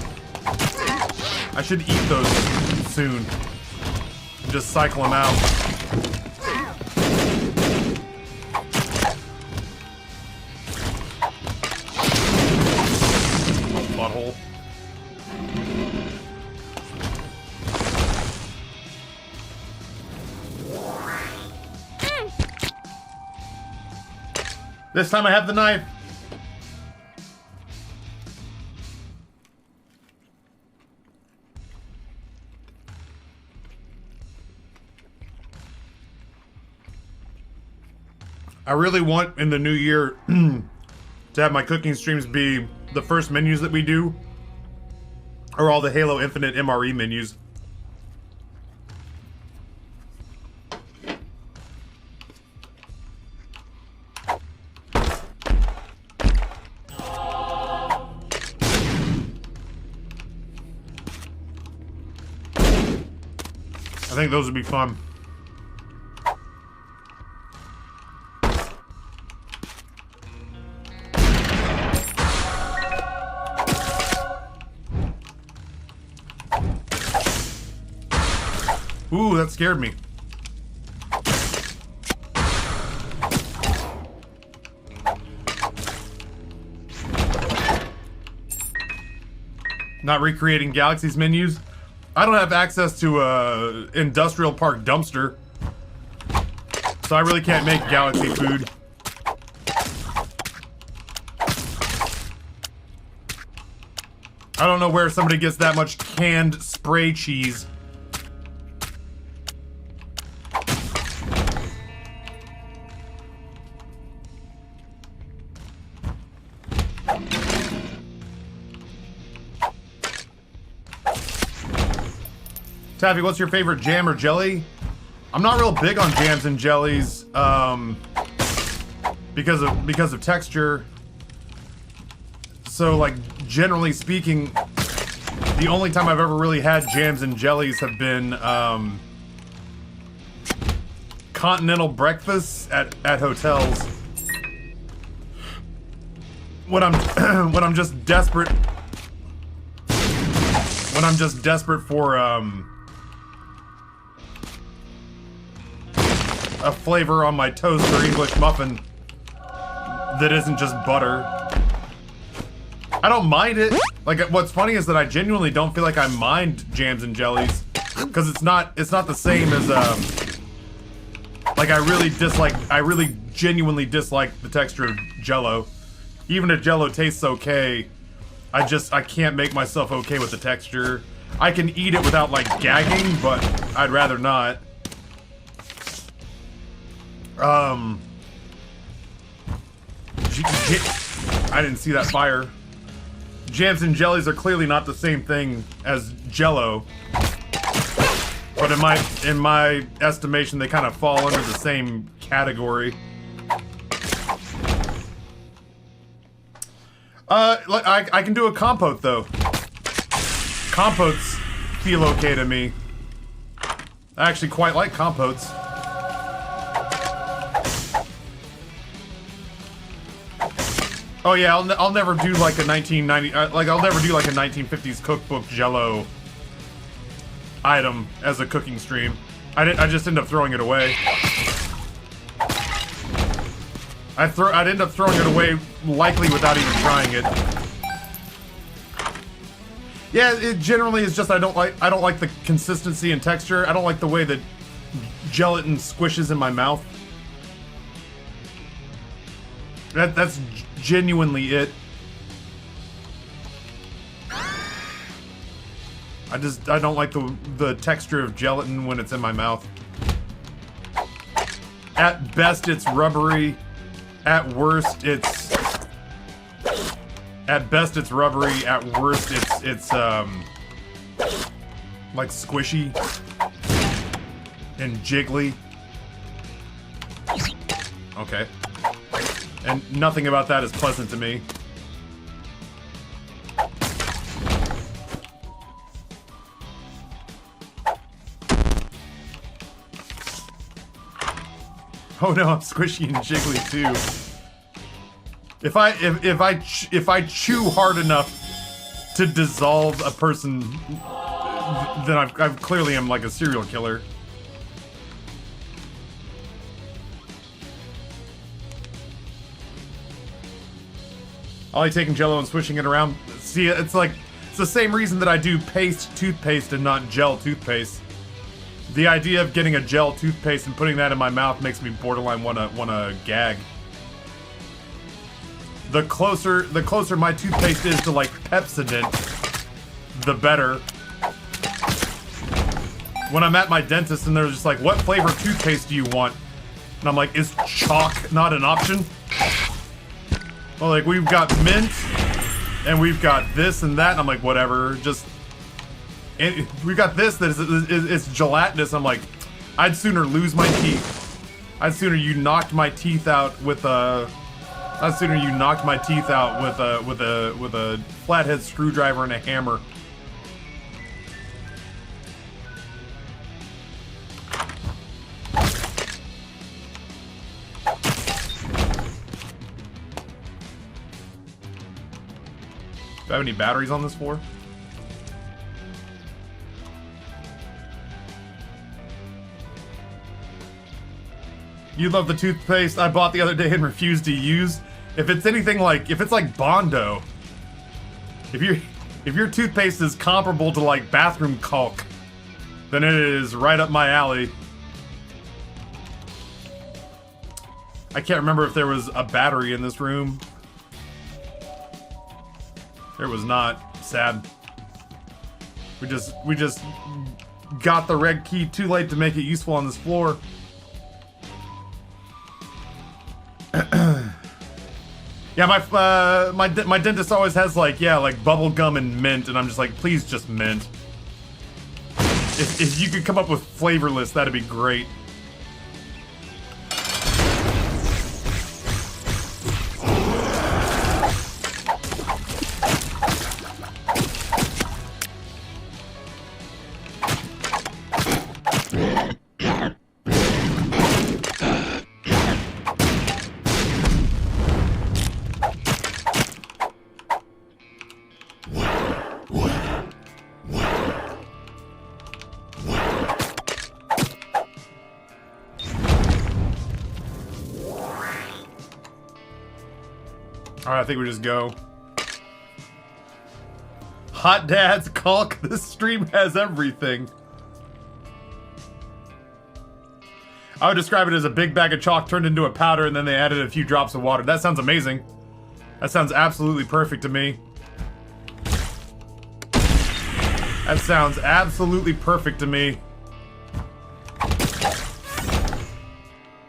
eat those soon and just cycle them out. Butthole. This time I have the knife. I really want in the new year to have my cooking streams be the first menus that we do, or all the Halo Infinite MRE menus. think those would be fun. Ooh, that scared me. Not recreating Galaxy's menus. I don't have access to a industrial park dumpster, so I really can't make Galaxy food. I don't know where somebody gets that much canned spray cheese. Taffy, what's your favorite jam or jelly? I'm not real big on jams and jellies, because of texture. So, like, generally speaking, the only time I've ever really had jams and jellies have been continental breakfasts at hotels. When I'm when I'm just desperate. When I'm just desperate for a flavor on my toast or English muffin that isn't just butter. I don't mind it. Like, what's funny is that I genuinely don't feel like I mind jams and jellies, because it's not the same as like I really genuinely dislike the texture of Jell-O. Even if Jell-O tastes okay, I can't make myself okay with the texture. I can eat it without, like, gagging, but I'd rather not. I didn't see that fire. Jams and jellies are clearly not the same thing as Jell-O, but in my estimation, they kind of fall under the same category. I can do a compote though. Compotes feel okay to me. I actually quite like compotes. Oh yeah, I'll never do like a 1990 I'll never do like a 1950s cookbook Jell-O item as a cooking stream. I just end up throwing it away. I'd end up throwing it away likely without even trying it. Yeah, it generally is just I don't like the consistency and texture. I don't like the way that gelatin squishes in my mouth. That's genuinely it. I don't like the texture of gelatin when it's in my mouth. At best, it's rubbery. At worst, it's rubbery. At worst, it's like squishy and jiggly. Okay. And nothing about that is pleasant to me. Oh no, I'm squishy and jiggly too. If I chew hard enough to dissolve a person, then I clearly am like a serial killer. I like taking Jell-O and swishing it around. See, it's the same reason that I do paste toothpaste and not gel toothpaste. The idea of getting a gel toothpaste and putting that in my mouth makes me borderline wanna gag. The closer my toothpaste is to like Pepsodent, the better. When I'm at my dentist and they're just like, "What flavor toothpaste do you want?" And I'm like, "Is chalk not an option?" Well, like, we've got mint, and we've got this and that, and I'm like, whatever, just... And we've got this that is gelatinous. I'm like, I'd sooner lose my teeth. I'd sooner you knocked my teeth out with a... I'd sooner you knocked my teeth out with a flathead screwdriver and a hammer. I have any batteries on this floor? You love the toothpaste I bought the other day and refused to use. If it's anything like, if it's like Bondo, if your toothpaste is comparable to like bathroom caulk, then it is right up my alley. I can't remember if there was a battery in this room. There was not. Sad. We just got the red key too late to make it useful on this floor. Yeah, my dentist always has like, yeah, like bubble gum and mint, and I'm just like, please just mint. If you could come up with flavorless, that'd be great. Alright, I think we just go. Hot Dad's caulk. This stream has everything. I would describe it as a big bag of chalk turned into a powder and then they added a few drops of water. That sounds amazing. That sounds absolutely perfect to me. That sounds absolutely perfect to me.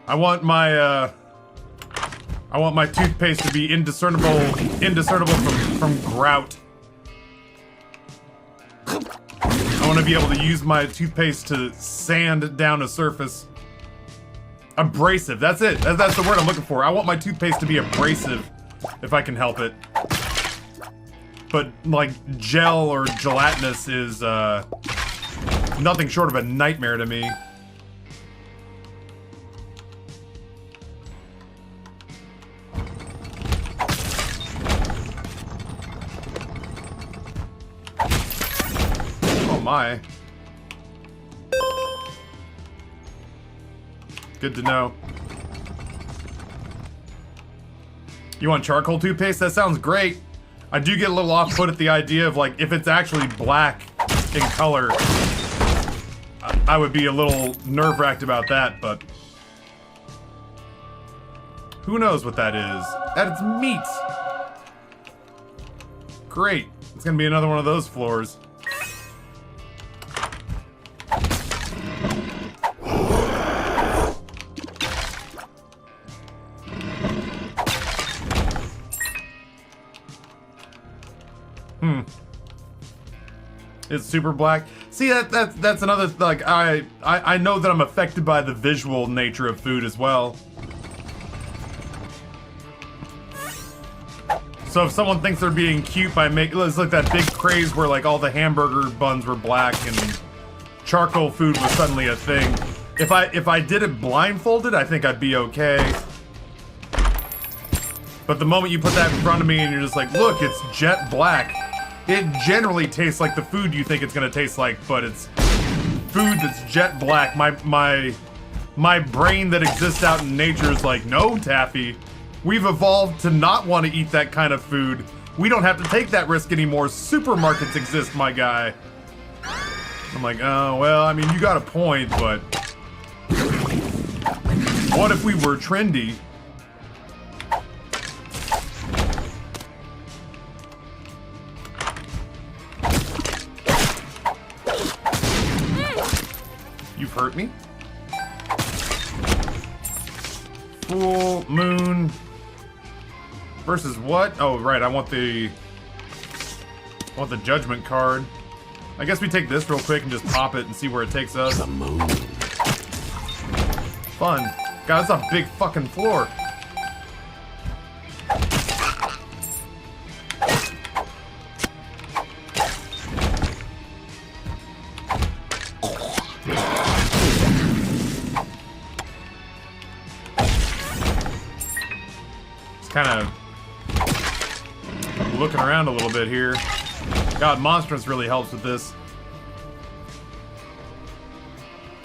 I want my toothpaste to be indiscernible from grout. I want to be able to use my toothpaste to sand down a surface. Abrasive, that's it. That's the word I'm looking for. I want my toothpaste to be abrasive, if I can help it. But, like, gel or gelatinous is, nothing short of a nightmare to me. Oh my. Good to know. You want charcoal toothpaste? That sounds great. I do get a little off-put at the idea of, like, if it's actually black in color, I would be a little nerve-wracked about that, but who knows what that is? That is meat! Great. It's gonna be another one of those floors. It's super black. See, that's another, like, I know that I'm affected by the visual nature of food as well. So if someone thinks they're being cute by making, it's like that big craze where like all the hamburger buns were black and charcoal food was suddenly a thing. If I did it blindfolded, I think I'd be okay. But the moment you put that in front of me and you're just like, look, it's jet black. It generally tastes like the food you think it's gonna taste like, but it's food that's jet black. My brain that exists out in nature is like, no, Taffy. We've evolved to not want to eat that kind of food. We don't have to take that risk anymore. Supermarkets exist, my guy. I'm like, oh, well, I mean, you got a point, but what if we were trendy? You've hurt me? Full moon versus what? Oh, right, I want the judgment card. I guess we take this real quick and just pop it and see where it takes us. The moon. Fun. God, that's a big fucking floor. Kind of looking around a little bit here. God, monstrance really helps with this.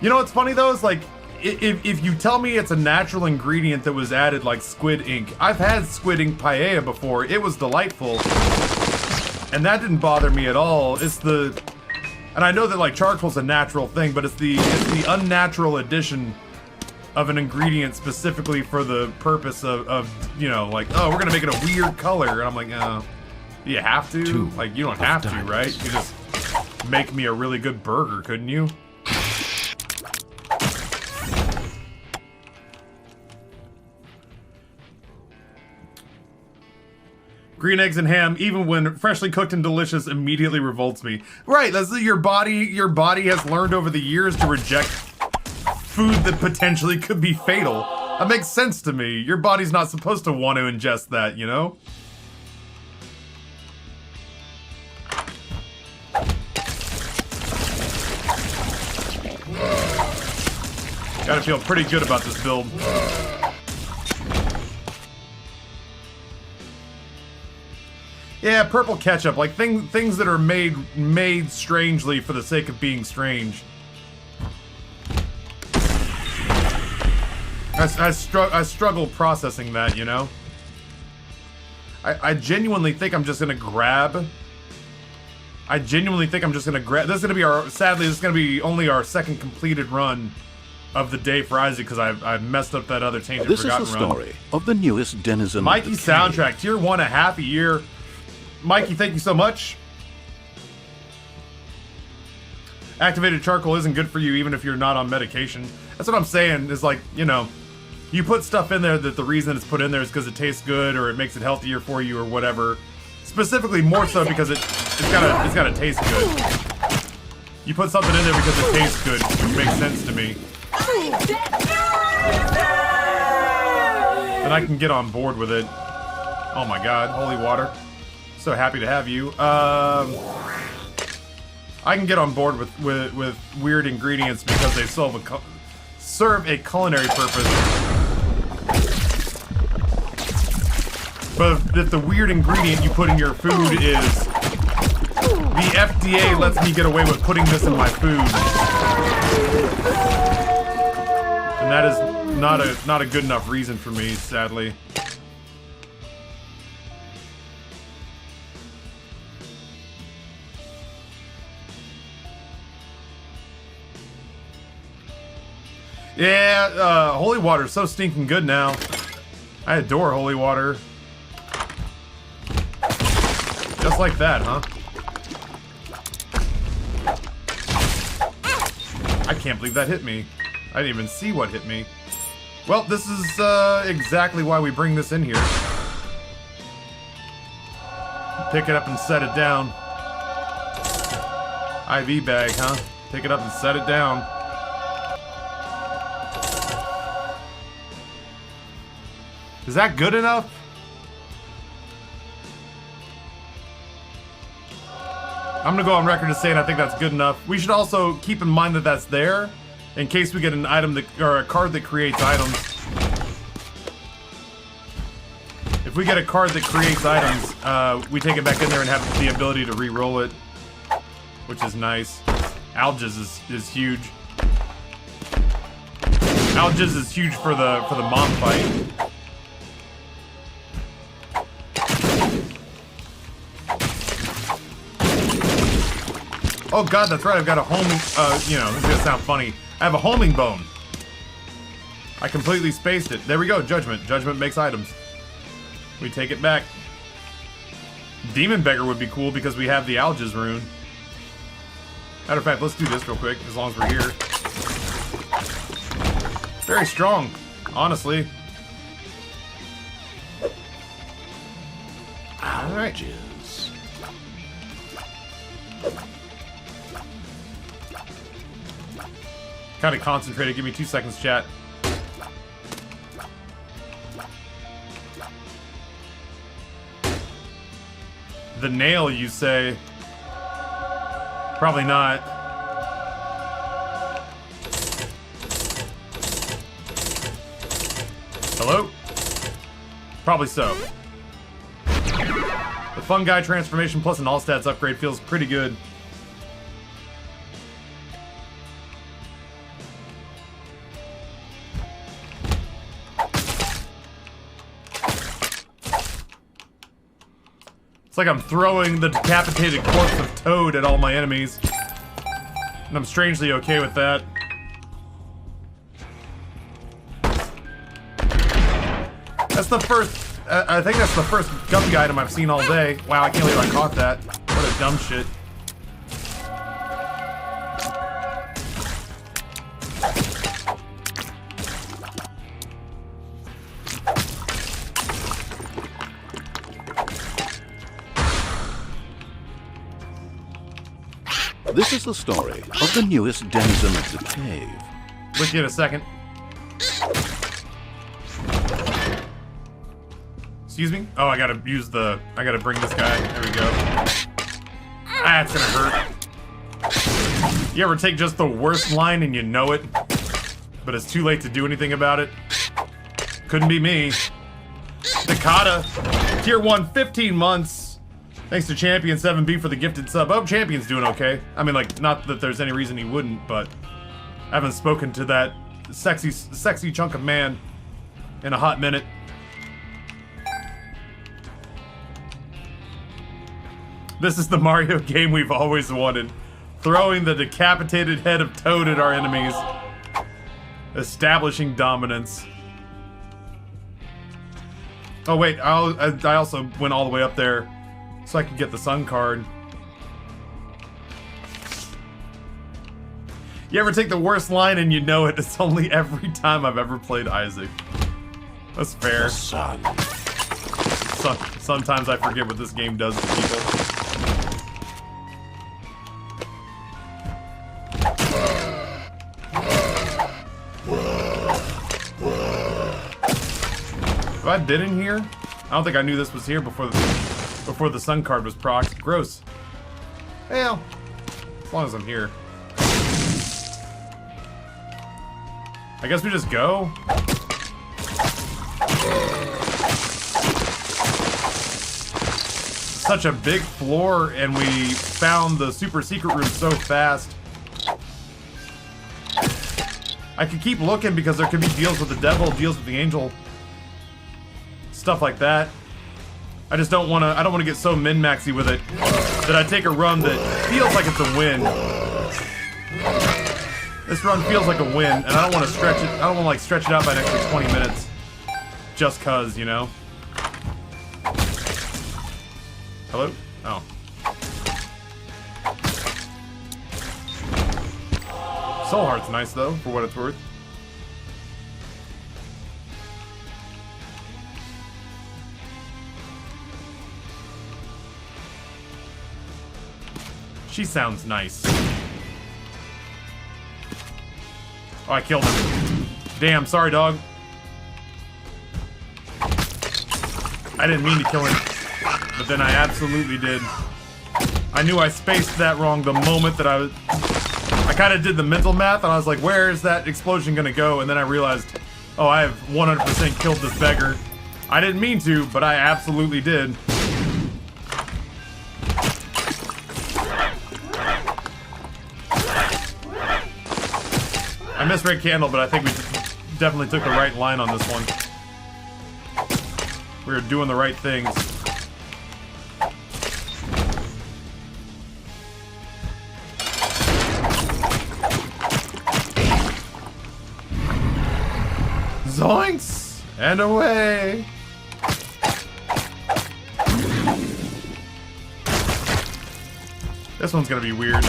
You know what's funny though is like, if you tell me it's a natural ingredient that was added like squid ink, I've had squid ink paella before. It was delightful, and that didn't bother me at all. It's the, and I know that like charcoal's a natural thing, but it's the unnatural addition of an ingredient specifically for the purpose of you know, like, oh, we're gonna make it a weird color, and I'm like, do you have to? Like, you don't have to, right? You could just make me a really good burger, couldn't you? Green eggs and ham, even when freshly cooked and delicious, immediately revolts me. Right, that's your body has learned over the years to reject food that potentially could be fatal. That makes sense to me. Your body's not supposed to want to ingest that, you know? Gotta feel pretty good about this build. Yeah, purple ketchup, like things that are made strangely for the sake of being strange. I struggle processing that, you know? I genuinely think I'm just gonna grab... This is gonna be our... Sadly, this is gonna be only our second completed run of the day for Isaac, because I've messed up that other Tainted Forgotten run. This is the story of the newest denizen Mikey of the soundtrack, tier 1, a half a year. Mikey, thank you so much. Activated charcoal isn't good for you even if you're not on medication. That's what I'm saying, is like, you know, you put stuff in there that the reason it's put in there is because it tastes good or it makes it healthier for you or whatever. Specifically, more so because it's gotta taste good. You put something in there because it tastes good, which makes sense to me. Then I can get on board with it. Oh my god, holy water. So happy to have you. I can get on board with weird ingredients because they serve a culinary purpose. But if the weird ingredient you put in your food is the FDA lets me get away with putting this in my food, and that is not a good enough reason for me, sadly. Yeah, holy water is so stinking good now. I adore holy water. Just like that, huh? I can't believe that hit me. I didn't even see what hit me. Well, this is exactly why we bring this in here. Pick it up and set it down. IV bag, huh? Pick it up and set it down. Is that good enough? I'm gonna go on record as saying I think that's good enough. We should also keep in mind that that's there in case we get an item that, or a card that creates items. If we get a card that creates items, we take it back in there and have the ability to re-roll it, which is nice. Algiz is huge. Algiz is huge for the mom fight. Oh god, that's right, I've got a homing, you know, this is gonna sound funny. I have a homing bone. I completely spaced it. There we go, Judgment. Judgment makes items. We take it back. Demon Beggar would be cool because we have the Algiz rune. Matter of fact, let's do this real quick, as long as we're here. Very strong, honestly. Alright. Kind of concentrated. Give me 2 seconds, chat. The nail, you say? Probably not. Hello? Probably so. Let's The fungi transformation plus an all stats upgrade feels pretty good. It's like I'm throwing the decapitated corpse of Toad at all my enemies. And I'm strangely okay with that. That's the first... I think that's the first guppy item I've seen all day. Wow, I can't believe I caught that. What a dumb shit. This is the story of the newest denizen of the cave. With you in a second. Excuse me? Oh, I gotta bring this guy. There we go. Ah, it's gonna hurt. You ever take just the worst line and you know it, but it's too late to do anything about it? Couldn't be me. Dakota, Tier 1, 15 months. Thanks to Champion 7B for the gifted sub. Oh, Champion's doing okay. I mean, like, not that there's any reason he wouldn't, but I haven't spoken to that sexy chunk of man in a hot minute. This is the Mario game we've always wanted. Throwing the decapitated head of Toad at our enemies. Establishing dominance. Oh wait, I also went all the way up there so I could get the sun card. You ever take the worst line and you know it? It's only every time I've ever played Isaac. That's fair. Son. Sometimes I forget what this game does to people. Have I been in here? I don't think I knew this was here before the sun card was procced. Gross. Well, as long as I'm here. I guess we just go. Such a big floor, and we found the super secret room so fast. I could keep looking because there could be deals with the devil, deals with the angel. Stuff like that. I just don't want to. I don't want to get so min-maxy with it that I take a run that feels like it's a win. This run feels like a win, and I don't want to stretch it. I don't want to like stretch it out by an extra 20 minutes, just cause, you know. Hello? Oh. Soul Heart's nice though, for what it's worth. She sounds nice. Oh, I killed him. Damn, sorry, dog. I didn't mean to kill him, but then I absolutely did. I knew I spaced that wrong the moment that I kind of did the mental math, and I was like, where is that explosion gonna go? And then I realized, oh, I have 100% killed this beggar. I didn't mean to, but I absolutely did. I misread Candle, but I think we definitely took the right line on this one. We were doing the right things. Zoinks! And away! This one's gonna be weird.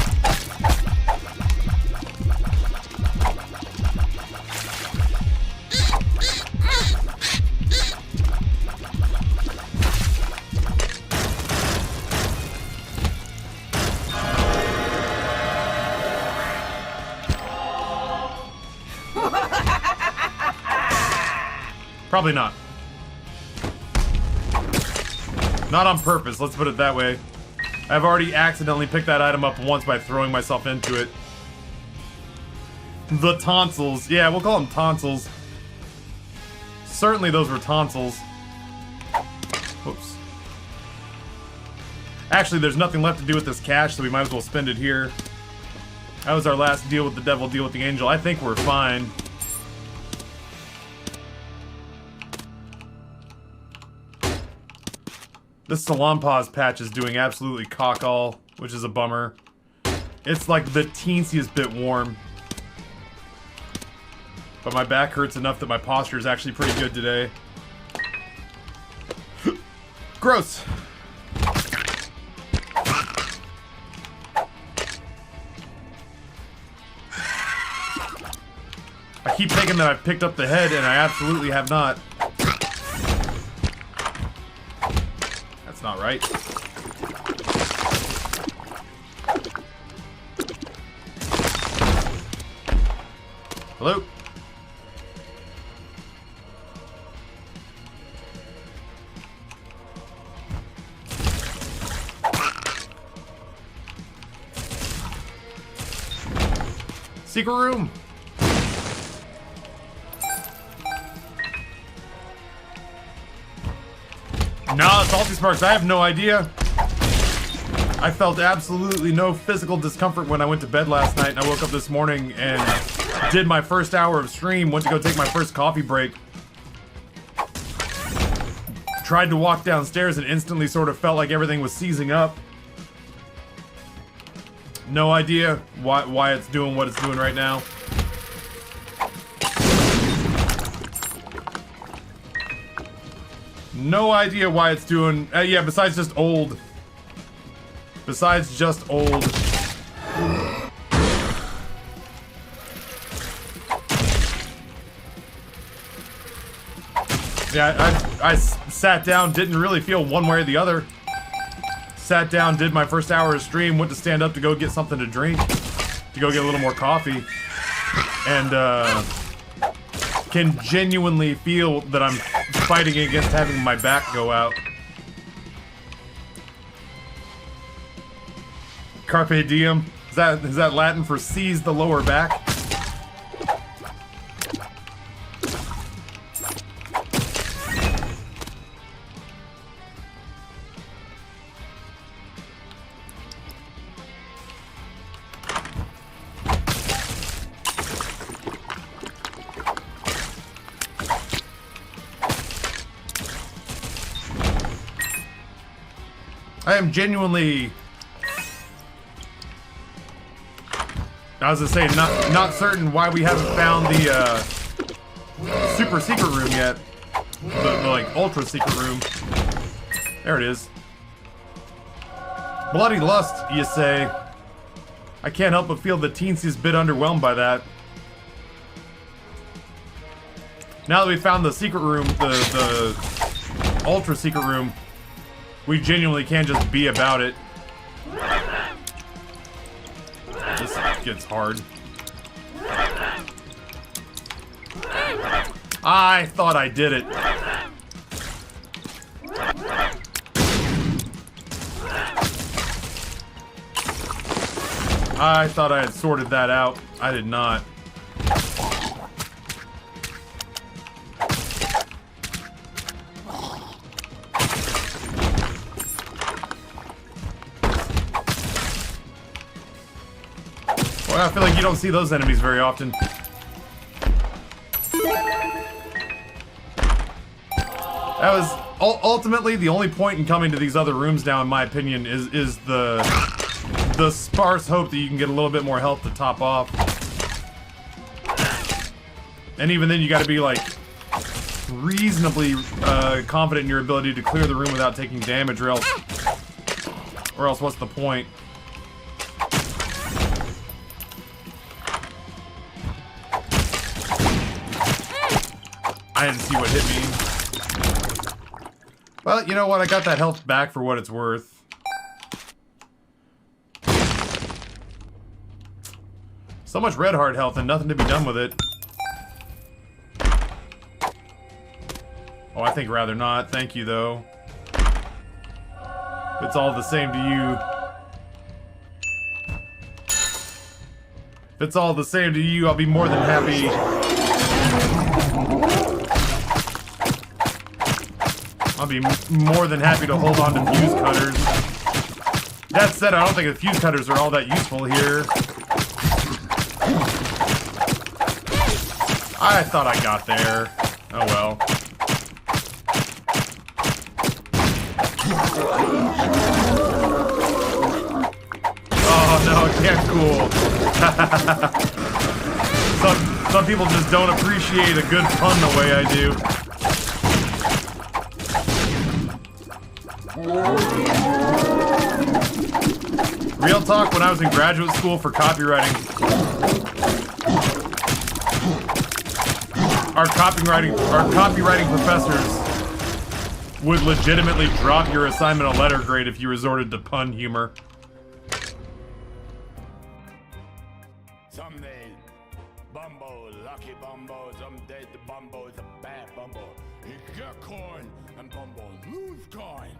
Probably not. Not on purpose, let's put it that way. I've already accidentally picked that item up once by throwing myself into it. The tonsils. Yeah, we'll call them tonsils. Certainly those were tonsils. Whoops. Actually, there's nothing left to do with this cash, so we might as well spend it here. That was our last deal with the devil, deal with the angel. I think we're fine. This Salonpause patch is doing absolutely cock all, which is a bummer. It's like the teensiest bit warm. But my back hurts enough that my posture is actually pretty good today. Gross. I keep thinking that I've picked up the head, and I absolutely have not. That's not right. Hello? Secret room! Nah, Salty Sparks, I have no idea. I felt absolutely no physical discomfort when I went to bed last night, and I woke up this morning and did my first hour of stream, went to go take my first coffee break. Tried to walk downstairs and instantly sort of felt like everything was seizing up. No idea why it's doing what it's doing right now. No idea why it's doing... yeah, besides just old. Besides just old. Yeah, I sat down, didn't really feel one way or the other. Sat down, did my first hour of stream, went to stand up to go get something to drink. To go get a little more coffee. And, can genuinely feel that I'm fighting against having my back go out. Carpe diem? Is that Latin for seize the lower back? I am genuinely... I was gonna say, not certain why we haven't found the, super secret room yet. The like, ultra secret room. There it is. Bloody lust, you say. I can't help but feel the teensy's bit underwhelmed by that. Now that we found the secret room, the ultra secret room, we genuinely can just be about it. This gets hard. I thought I did it. I thought I had sorted that out. I did not. Well, I feel like you don't see those enemies very often. That was ultimately the only point in coming to these other rooms now, in my opinion, is the sparse hope that you can get a little bit more health to top off. And even then, you gotta be, like, reasonably confident in your ability to clear the room without taking damage, or else what's the point? I didn't see what hit me. Well, you know what? I got that health back for what it's worth. So much red heart health and nothing to be done with it. Oh, I think rather not. Thank you, though. If it's all the same to you. If it's all the same to you, I'll be more than happy. I'll be more than happy to hold on to fuse cutters. That said, I don't think the fuse cutters are all that useful here. I thought I got there. Oh well. Oh no, it can't cool. Some people just don't appreciate a good pun the way I do. Real talk, when I was in graduate school for copywriting, our copywriting professors would legitimately drop your assignment a letter grade if you resorted to pun humor. Someday, Bumbo, lucky Bumbo, someday the Bumbo's a bad Bumbo. He get coin and Bumbo lose coin.